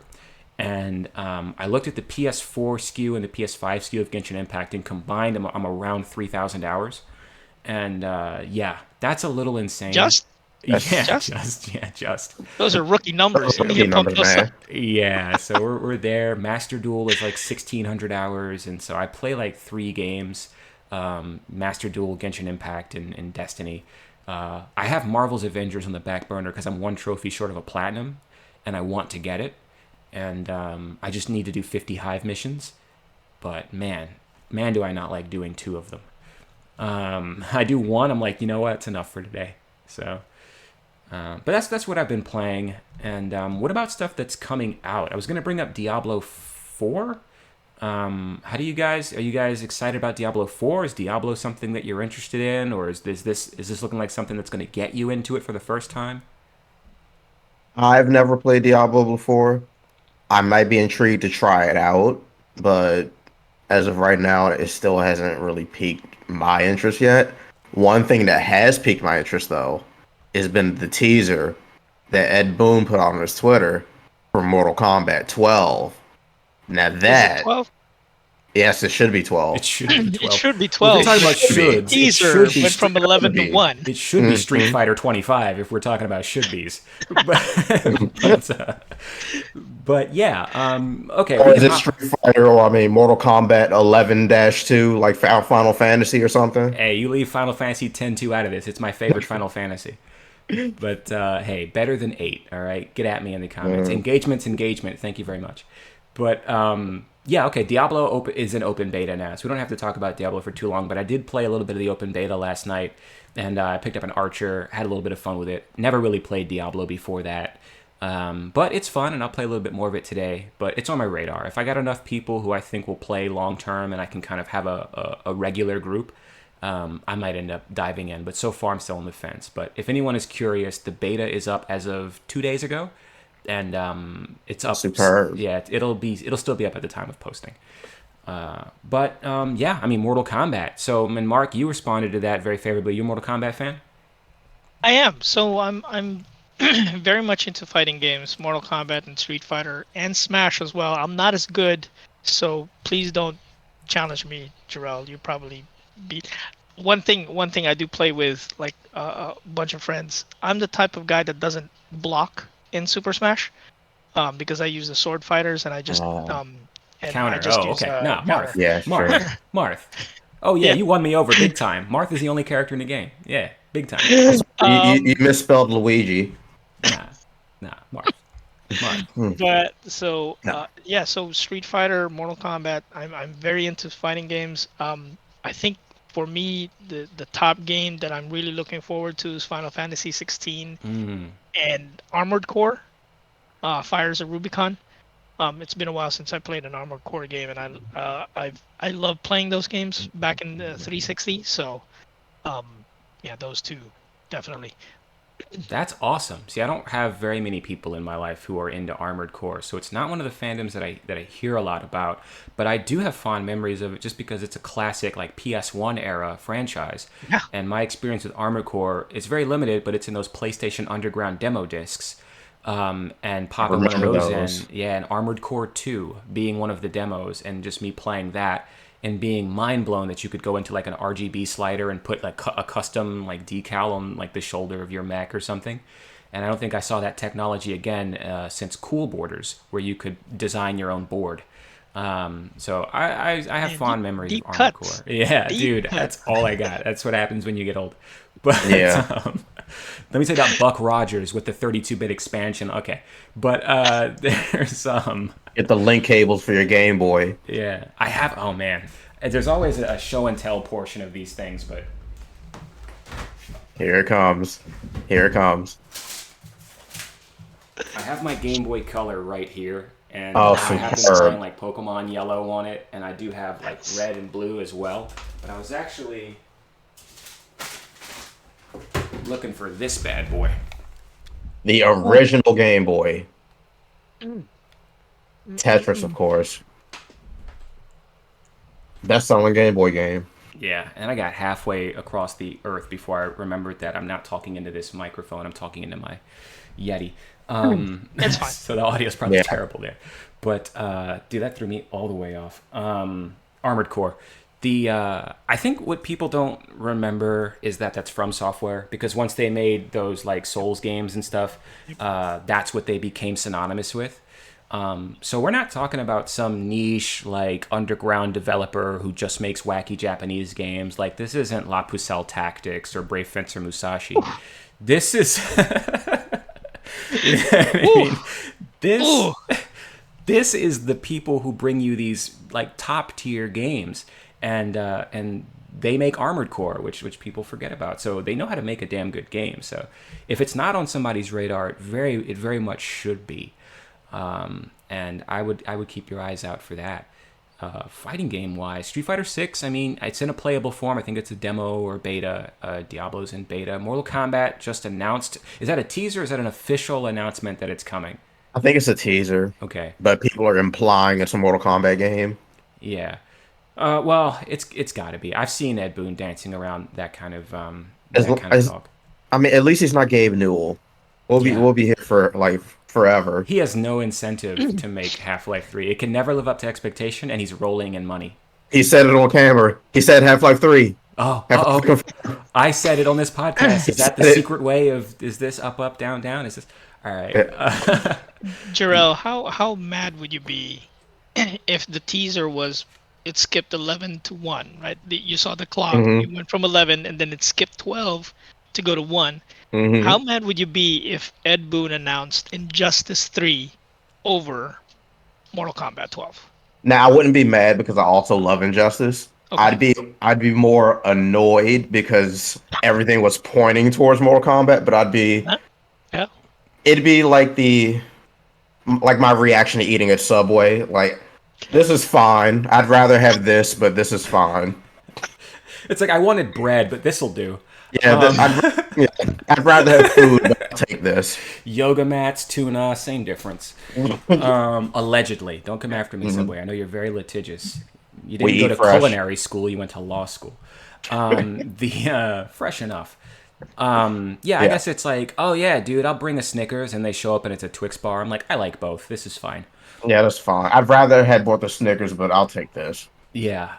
And I looked at the PS4 SKU and the PS5 SKU of Genshin Impact, and combined, I'm around 3,000 hours. And that's a little insane. Just. Those are rookie numbers. Rookie numbers, man. Yeah, so we're there. Master Duel is like 1,600 hours, and so I play like 3 games: Master Duel, Genshin Impact, and Destiny. I have Marvel's Avengers on the back burner because I'm 1 trophy short of a platinum, and I want to get it. And I just need to do 50 hive missions. But man, do I not like doing 2 of them. I do 1, I'm like, you know what, it's enough for today. So, but that's what I've been playing. And what about stuff that's coming out? I was going to bring up Diablo 4. Are you guys excited about Diablo 4? Is Diablo something that you're interested in, or is this looking like something that's going to get you into it for the first time? I've never played Diablo before. I might be intrigued to try it out, but as of right now, it still hasn't really piqued my interest yet. One thing that has piqued my interest, though, has been the teaser that Ed Boon put on his Twitter for Mortal Kombat 12. Now that... Is it 12? Yes, it should be 12. It should be 12. It should be 12. We're talking about shoulds. Teaser went from 11 to 1. It should be Street Fighter 25 if we're talking about should-bes. But yeah, okay. Or is it Street Fighter, or Mortal Kombat 11-2, like Final Fantasy or something? Hey, you leave Final Fantasy 10-2 out of this. It's my favorite Final Fantasy. But hey, better than 8, all right? Get at me in the comments. Engagement's engagement. Thank you very much. But yeah, okay, Diablo is in open beta now, so we don't have to talk about Diablo for too long, but I did play a little bit of the open beta last night, and I picked up an archer, had a little bit of fun with it. Never really played Diablo before that, but it's fun, and I'll play a little bit more of it today, but it's on my radar. If I got enough people who I think will play long-term and I can kind of have a regular group, I might end up diving in, but so far I'm still on the fence. But if anyone is curious, the beta is up as of 2 days ago. And it's up. Superb. Yeah, it'll still be up at the time of posting. But yeah, Mortal Kombat. So, Mark, you responded to that very favorably. You a Mortal Kombat fan? I am. So I'm very much into fighting games, Mortal Kombat and Street Fighter and Smash as well. I'm not as good, so please don't challenge me, Jerel. You probably beat. One thing I do play with like a bunch of friends. I'm the type of guy that doesn't block in Super Smash, because I use the sword fighters and I just counter. I just use, okay. No, Marth. Yeah, sure. Marth. Oh yeah, you won me over big time. Marth is the only character in the game. Yeah, big time. You misspelled Luigi. Nah, Marth. Mark. But so No. yeah, so Street Fighter, Mortal Kombat. I'm very into fighting games. I think for me the top game that I'm really looking forward to is Final Fantasy 16 Mm. and Armored Core. Fires of Rubicon. It's been a while since I played an Armored Core game, and I love playing those games back in the 360. So yeah, those two definitely. That's awesome. See, I don't have very many people in my life who are into Armored Core, so it's not one of the fandoms that I hear a lot about. But I do have fond memories of it just because it's a classic like PS1 era franchise. Yeah. And my experience with Armored Core is very limited, but it's in those PlayStation Underground demo discs. And I popping one of remember those those. in, yeah, and Armored Core 2 being one of the demos, and just me playing that and being mind blown that you could go into like an RGB slider and put like a custom like decal on like the shoulder of your mech or something. And I don't think I saw that technology again since Cool Borders, where you could design your own board. So I have Man, deep, fond memories of deep Armored Core. cuts. Yeah, Deep dude, cuts. that's all I got. That's what happens when you get old. But Yeah. let me say that Buck Rogers with the 32-bit expansion. Okay, but there's Get the link cables for your Game Boy. yeah, I have. Oh man, there's always a show and tell portion of these things, but Here it comes. Here it comes. I have my Game Boy Color right here, and Oh, I have been superb. playing like Pokemon Yellow on it, and I do have like red and blue as well. But I was actually looking for this bad boy. The original Game Boy. Tetris, of course. Best selling Game Boy game. Yeah, and I got halfway across the earth before I remembered that I'm not talking into this microphone. I'm talking into my Yeti. It's fine. So the audio's probably Yeah. terrible there. But dude, that threw me all the way off. Armored Core. I think what people don't remember is that that's from software, because once they made those like Souls games and stuff, that's what they became synonymous with. So we're not talking about some niche like underground developer who just makes wacky Japanese games. Like this isn't La Pucelle Tactics or Brave Fencer Musashi. This is I mean, this Ooh. this is the people who bring you these like top tier games, and they make Armored Core, which people forget about. So they know how to make a damn good game. So if it's not on somebody's radar, it very much should be. And I would keep your eyes out for that. Fighting game wise, Street Fighter 6. I mean, it's in a playable form. I think it's a demo or beta. Diablo's in beta. Mortal Kombat just announced. Is that a teaser? Or is that an official announcement that it's coming? I think it's a teaser, Okay, but people are implying it's a Mortal Kombat game. yeah. Well, it's got to be. I've seen Ed Boon dancing around that kind of As, that kind of as talk. I mean, at least he's not Gabe Newell. Yeah. We'll be here for like forever. He has no incentive to make Half-Life 3. It can never live up to expectation, and he's rolling in money. He said it on camera. He said Half-Life 3. Oh, Half-Life I said it on this podcast. Is that the secret way of, is this up, up, down, down? Is this, all right. Jarrell, how mad would you be if the teaser was it skipped 11 to 1, right? You saw the clock, hmm you went from 11 and then it skipped 12 to go to 1. hmm How mad would you be if Ed Boon announced Injustice 3 over Mortal Kombat 12? Now, I wouldn't be mad because I also love Injustice. Okay. I'd be more annoyed because everything was pointing towards Mortal Kombat, but Huh? Yeah. it'd be like my reaction to eating at Subway. Like, this is fine. I'd rather have this, but this is fine. It's like, I wanted bread, but this'll do. Yeah, yeah, I'd rather have food, but I'll take this. Yoga mats, tuna, same difference. Allegedly. Don't come after me, Subway. I know you're very litigious. You We didn't go eat to fresh. culinary school, you went to law school. Fresh enough. I Yeah. guess it's like, oh yeah, dude, I'll bring a Snickers, and they show up and it's a Twix bar. I'm like, I like both. This is fine. Yeah, that's fine. I'd rather have bought the Snickers, but I'll take this. Yeah.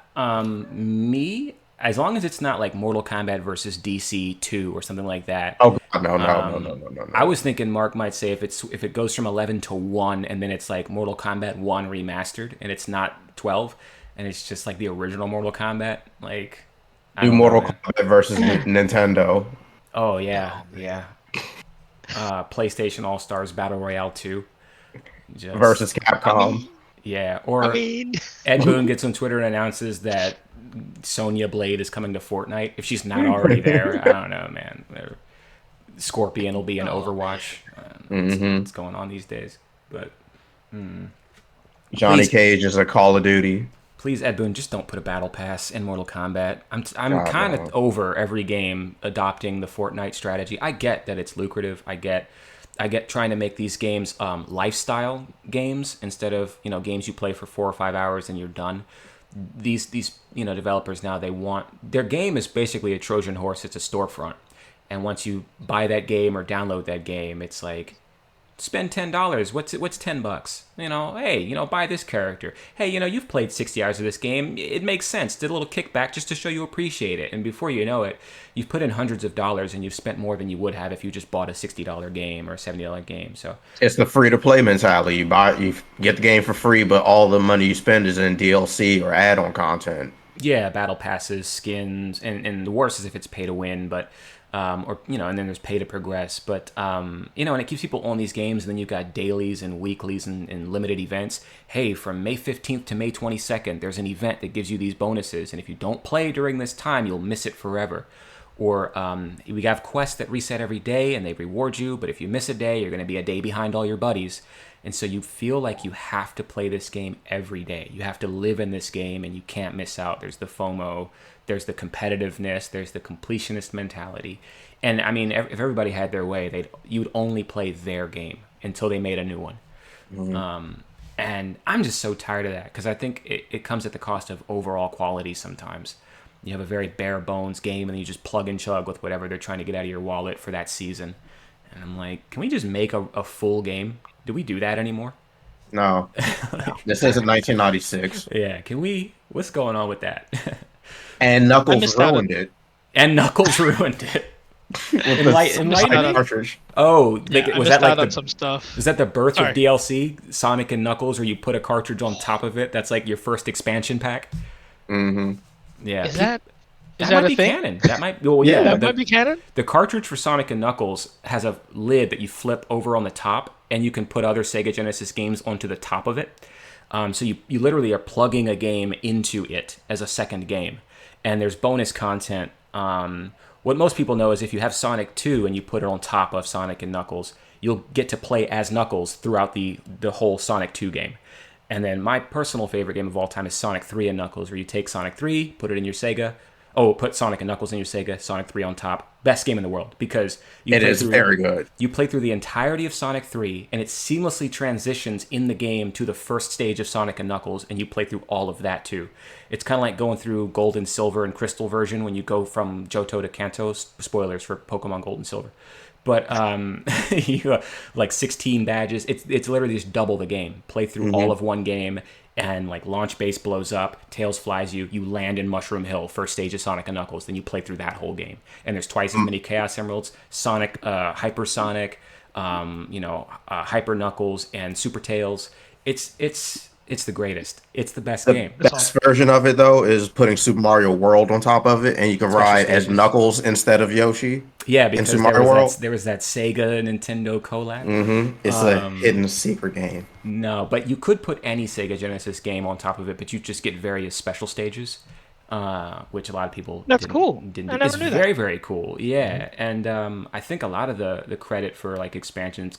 Me, as long as it's not like Mortal Kombat versus DC 2 or something like that. Oh God, no. I was thinking Mark might say if it goes from 11 to 1 and then it's like Mortal Kombat 1 remastered and it's not 12 and it's just like the original Mortal Kombat, like I Do don't know, Mortal man. Kombat versus Nintendo. Oh yeah, yeah. PlayStation All Stars Battle Royale 2. Just versus Capcom. yeah. Or I mean, Ed Boon gets on Twitter and announces that Sonya Blade is coming to Fortnite. If she's not already there, I don't know, man. Scorpion will be in oh, Overwatch. Hmm. What's going on these days? But Johnny please, Cage is a Call of Duty. please, Ed Boon, just don't put a battle pass in Mortal Kombat. I'm God, kind of no. over every game adopting the Fortnite strategy. I get that it's lucrative. I get trying to make these games lifestyle games instead of games you play for 4 or 5 hours and you're done. These developers now, they want their game is basically a Trojan horse. It's a storefront, and once you buy that game or download that game, it's like spend $10. What's $10? Hey, buy this character. Hey, you've played 60 hours of this game. It makes sense. Did a little kickback just to show you appreciate it. And before you know it, you've put in hundreds of dollars and you've spent more than you would have if you just bought a $60 game or a $70 game. So It's the free to play mentality. You get the game for free, but all the money you spend is in DLC or add on content. yeah, battle passes, skins, and the worst is if it's pay to win, but and then there's pay to progress, but and it keeps people on these games. And then you've got dailies and weeklies and limited events. Hey, from May 15th to May 22nd, there's an event that gives you these bonuses, and if you don't play during this time, you'll miss it forever. Or we have quests that reset every day and they reward you, but if you miss a day, you're going to be a day behind all your buddies. And so you feel like you have to play this game every day. You have to live in this game and you can't miss out. There's the FOMO, there's the competitiveness, there's the completionist mentality. And I mean, if everybody had their way, you'd only play their game until they made a new one. And I'm just so tired of that because I think it comes at the cost of overall quality sometimes. You have a very bare bones game and you just plug and chug with whatever they're trying to get out of your wallet for that season. And I'm like, can we just make a full game? Do we do that anymore? No, this isn't 1996. Yeah, can we? What's going on with that? And I Knuckles missed out ruined it And Knuckles ruined it. with Enlighten missed out me. on- cartridge. Oh, yeah, I was missed that like out on some stuff. is that the birth Sorry. of DLC, Sonic and Knuckles, where you put a cartridge on top of it? That's like your first expansion pack. Hmm. Yeah, Is that that a might be thing? canon. That might. Well, Yeah, yeah, That might be canon. the cartridge for Sonic and Knuckles has a lid that you flip over on the top, and you can put other Sega Genesis games onto the top of it. So you literally are plugging a game into it as a second game. And there's bonus content. What most people know is if you have Sonic 2 and you put it on top of Sonic and Knuckles, you'll get to play as Knuckles throughout the whole Sonic 2 game. And then my personal favorite game of all time is Sonic 3 and Knuckles, where you take Sonic 3, put it in your Sega. Oh, put Sonic and Knuckles in your Sega, Sonic 3 on top. Best game in the world because It is very good. you play through the entirety of Sonic 3 and it seamlessly transitions in the game to the first stage of Sonic and Knuckles, and you play through all of that too. It's kind of like going through Gold and Silver and Crystal version when you go from Johto to Kanto. Spoilers for Pokemon Gold and Silver. But you like 16 badges. It's literally just double the game. Play through all of one game, and like launch base blows up, Tails flies you, you land in Mushroom Hill, first stage of Sonic and Knuckles, then you play through that whole game. And there's twice as many Chaos Emeralds, Sonic, Hypersonic, Hyper Knuckles, and Super Tails. It's the greatest. It's the best game. Best version of it though is putting Super Mario World on top of it, and you can ride as stages. Knuckles instead of Yoshi. Yeah, because Super Mario World. there was that Sega Nintendo collab. It's a hidden secret game. No, but you could put any Sega Genesis game on top of it, but you just get various special stages, which a lot of people That's cool. Didn't I do. never It's knew that. very, very cool. Yeah, and I think a lot of the credit for like expansions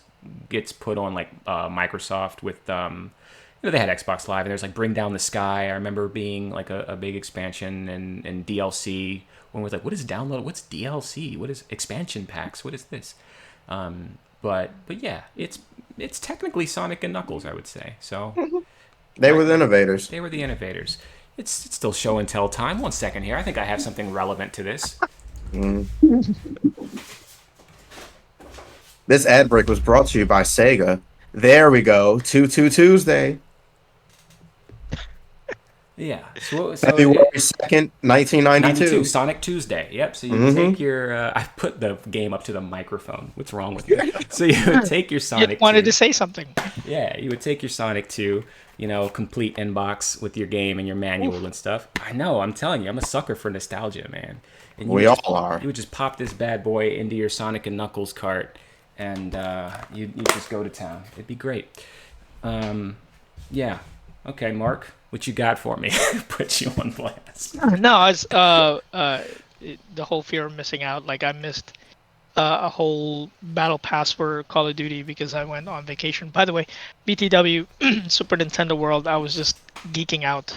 gets put on like Microsoft with they had Xbox Live, and there's like Bring Down the Sky. I remember being like a big expansion and DLC. When was like, what is download? What's DLC? What is expansion packs? What is this? But yeah, it's technically Sonic and Knuckles, I would say. So They were the innovators. they were the innovators. It's still show and tell time. 1 second here. I think I have something relevant to this. This ad break was brought to you by Sega. There we go. 2-2 Tuesday. Yeah. So February 2nd, 1992. 92, Sonic Tuesday. Yep. So you take your. I put the game up to the microphone. What's wrong with you? So you would take your Sonic. You wanted 2. to say something. Yeah, you would take your Sonic 2, complete inbox with your game and your manual and stuff. I know, I'm telling you, I'm a sucker for nostalgia, man. And We all are. You would just pop this bad boy into your Sonic and Knuckles cart, and you just go to town. It'd be great. Yeah. Okay, Mark, what you got for me? Put you on blast. No, it's the whole fear of missing out. Like I missed a whole battle pass for Call of Duty because I went on vacation. By the way, BTW Super Nintendo World, I was just geeking out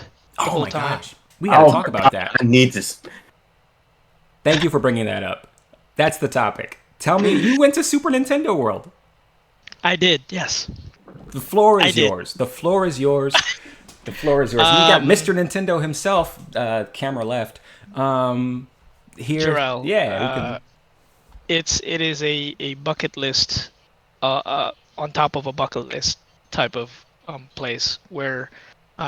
the Oh whole my time. gosh, we got to Oh talk my about god, that. I need this. Thank you for bringing that up. That's the topic. Tell me, you went to Super Nintendo World. I did, yes, The floor I is did. yours. The floor is yours. The floor is yours. And you got Um, Mr. Nintendo himself, camera left. Here, Jerel, yeah, we can. it is a bucket list, on top of a bucket list type of place where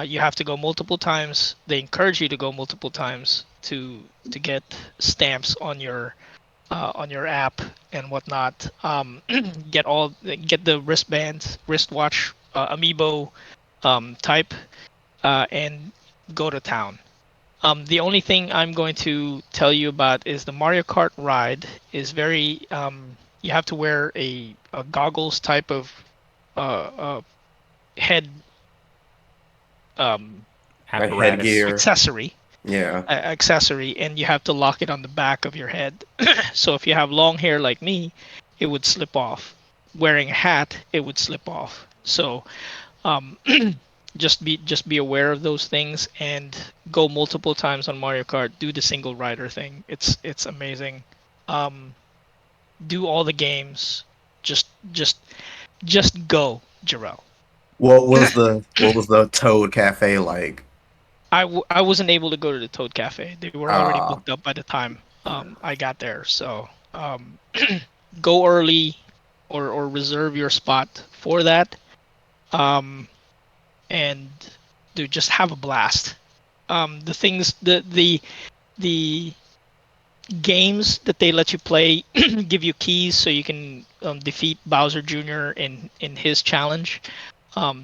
you have to go multiple times. They encourage you to go multiple times to get stamps on your app and whatnot. Get the wristband, wristwatch, amiibo type, and go to town. The only thing I'm going to tell you about is the Mario Kart ride is very. You have to wear a goggles type of uh, head um, Like Apparatus. headgear. accessory, Yeah. and you have to lock it on the back of your head. So if you have long hair like me, it would slip off. Wearing a hat, it would slip off. So um, just be aware of those things and go multiple times on Mario Kart. Do the single rider thing. It's amazing. Um, do all the games. Just just just go, Jarrell. What was the Toad Cafe like? I wasn't able to go to the Toad Cafe. They were already Uh booked up by the time I got there. So go early or reserve your spot for that. Um, and dude, just have a blast. The things the games that they let you play give you keys so you can defeat Bowser Jr. in his challenge.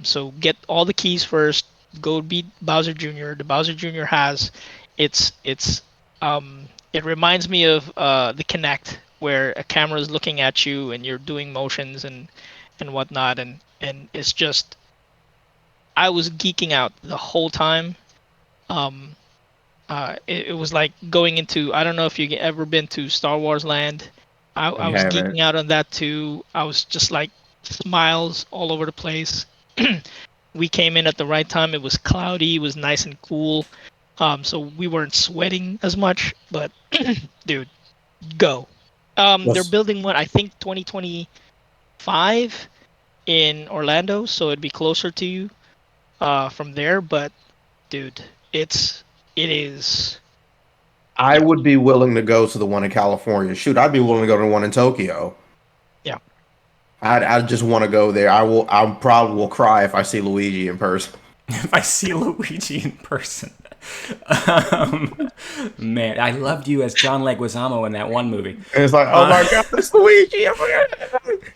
So get all the keys first. Go beat Bowser Jr. The Bowser Jr. has it reminds me of the Kinect where a camera is looking at you and you're doing motions and whatnot and it's just I was geeking out the whole time. Um, it was like going into I don't know if you ever been to Star Wars Land. I I was haven't. geeking out on that too. I was just like smiles all over the place. We came in at the right time. It was cloudy. It was nice and cool. So we weren't sweating as much. But dude, go. They're Was building one. I think 2025 in Orlando, so it'd be closer to you from there. But dude, it is. I Yeah, would be willing to go to the one in California. Shoot, I'd be willing to go to the one in Tokyo. yeah. I just want to go there. I probably will cry if I see Luigi in person. If I see Luigi in person. um, man, I loved you as John Leguizamo in that one movie. And it's like, oh Uh, my god, it's Luigi!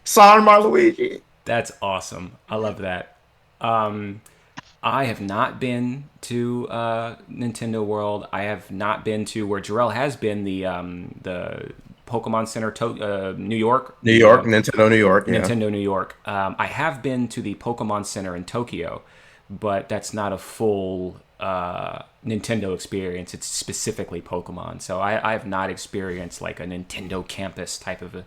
Sign my Luigi. that's awesome. I love that. Um, I have not been to Nintendo World. I have not been to where Jerel has been, the Pokemon Center, New York. New York, Nintendo, New York. Yeah, Nintendo New York. I have been to the Pokemon Center in Tokyo, but that's not a full Nintendo experience. It's specifically Pokemon. So I have not experienced like a Nintendo campus type of a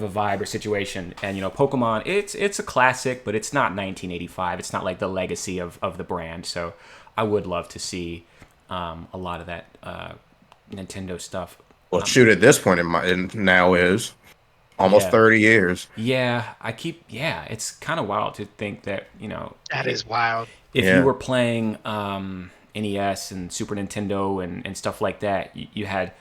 vibe or situation. And Pokemon, it's a classic, but it's not 1985. It's not like the legacy of the brand. So I would love to see a lot of that Nintendo stuff. well, shoot, at this point, now is almost Yeah. 30 years. Yeah, it's kind of wild to think that, That is wild. if you Yeah. were playing NES and Super Nintendo and stuff like that, you had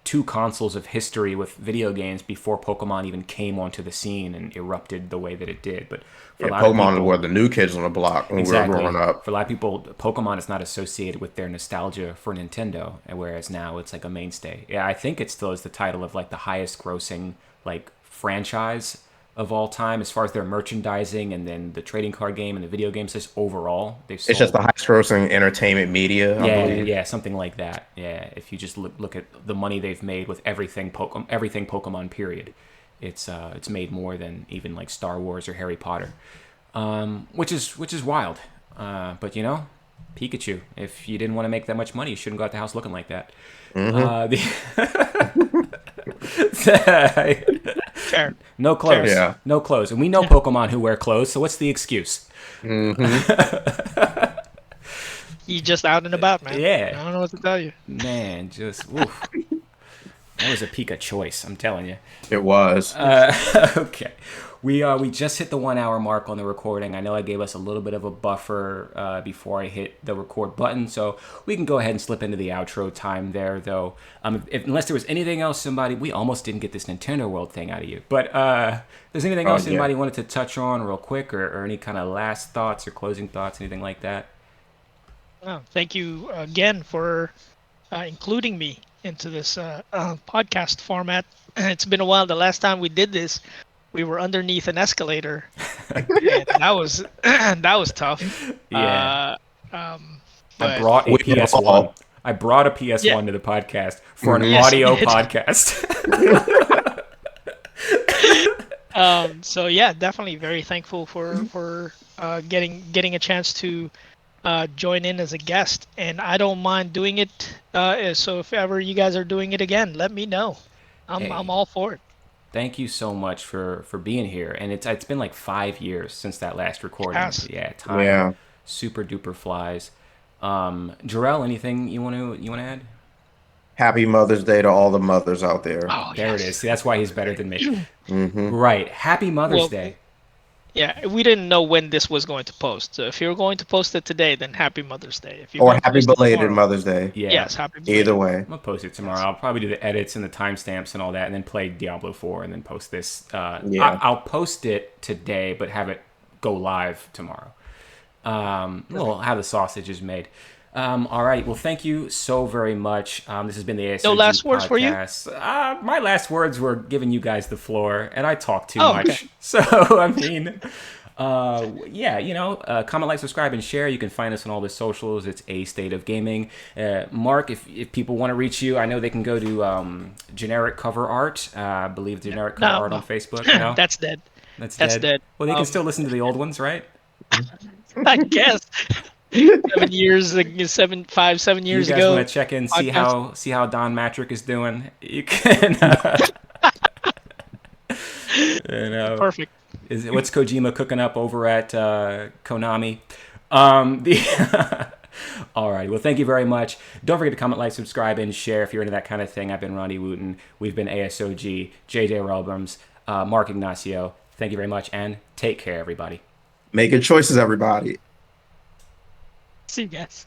two consoles of history with video games before Pokemon even came onto the scene and erupted the way that it did. But for Yeah, a lot of Pokemon people, were the new kids on the block when we were exactly. growing up. For a lot of people, Pokemon is not associated with their nostalgia for Nintendo, and whereas now it's like a mainstay. Yeah, I think it still is the title of like the highest grossing like franchise of all time as far as their merchandising and then the trading card game and the video games. Just overall, they've sold. It's just the highest grossing entertainment media, I Yeah, believe. yeah, something like that. Yeah, if you just look at the money they've made with everything Pokemon, period, it's made more than even like Star Wars or Harry Potter. which is wild. But you know, Pikachu. If you didn't want to make that much money, you shouldn't go out the house looking like that. Fair. No clothes. Yeah. No clothes. And we know Pokemon who wear clothes, so what's the excuse? You just out and about, man. Yeah. I don't know what to tell you. Man, just oof. That was a Pika choice, I'm telling you. It was. Okay. We just hit the 1 hour mark on the recording. I know I gave us a little bit of a buffer before I hit the record button, so we can go ahead and slip into the outro time there, though. Unless there was anything else, we almost didn't get this Nintendo World thing out of you. But if there's anything else anybody wanted to touch on real quick, or any kind of last thoughts or closing thoughts, anything like that? Oh, thank you again for including me into this podcast format. It's been a while. The last time we did this, we were underneath an escalator, and that was tough. Yeah. But I brought a PS1. I brought a PS1 to the podcast for an audio podcast. So yeah, definitely very thankful for getting a chance to join in as a guest, and I don't mind doing it. So if ever you guys are doing it again, let me know. I'm all for it. Thank you so much for being here. And it's been like 5 years since that last recording. Yes. Yeah, time super duper flies. Jerel, anything you want to add? Happy Mother's Day to all the mothers out there. Oh, There it is. See, that's why he's better than me. Mm-hmm. Right. Happy Mother's Day. Yeah, we didn't know when this was going to post. So if you're going to post it today, then Happy Mother's Day. If you're Or going to happy post it belated tomorrow, Mother's Day. Yeah. Yes, happy belated. Either way. I'm going to post it tomorrow. I'll probably do the edits and the timestamps and all that, and then play Diablo 4 and then post this. I'll post it today, but have it go live tomorrow. We'll have the sausages made. All right. Well, thank you so very much. This has been the ASOG No last words for you? My last words were giving you guys the floor, and I talk too Oh, much. okay. So, I mean, comment, like, subscribe, and share. You can find us on all the socials. It's A State of Gaming. Mark, if people want to reach you, I know they can go to Generic Cover Art. I believe Generic Cover Art on Facebook. No? That's dead. That's dead. Well, they can still listen to the old ones, right? I guess. 7 years, 7 years You guys ago. want to check in, see podcast. how Don Matrick is doing? You can. Perfect. What's Kojima cooking up over at Konami? All right. Well, thank you very much. Don't forget to comment, like, subscribe, and share if you're into that kind of thing. I've been Rondy Wooten. We've been ASOG, JJ Relbrums, Mark Ignacio. Thank you very much, and take care, everybody. Make good choices, everybody. See you guys.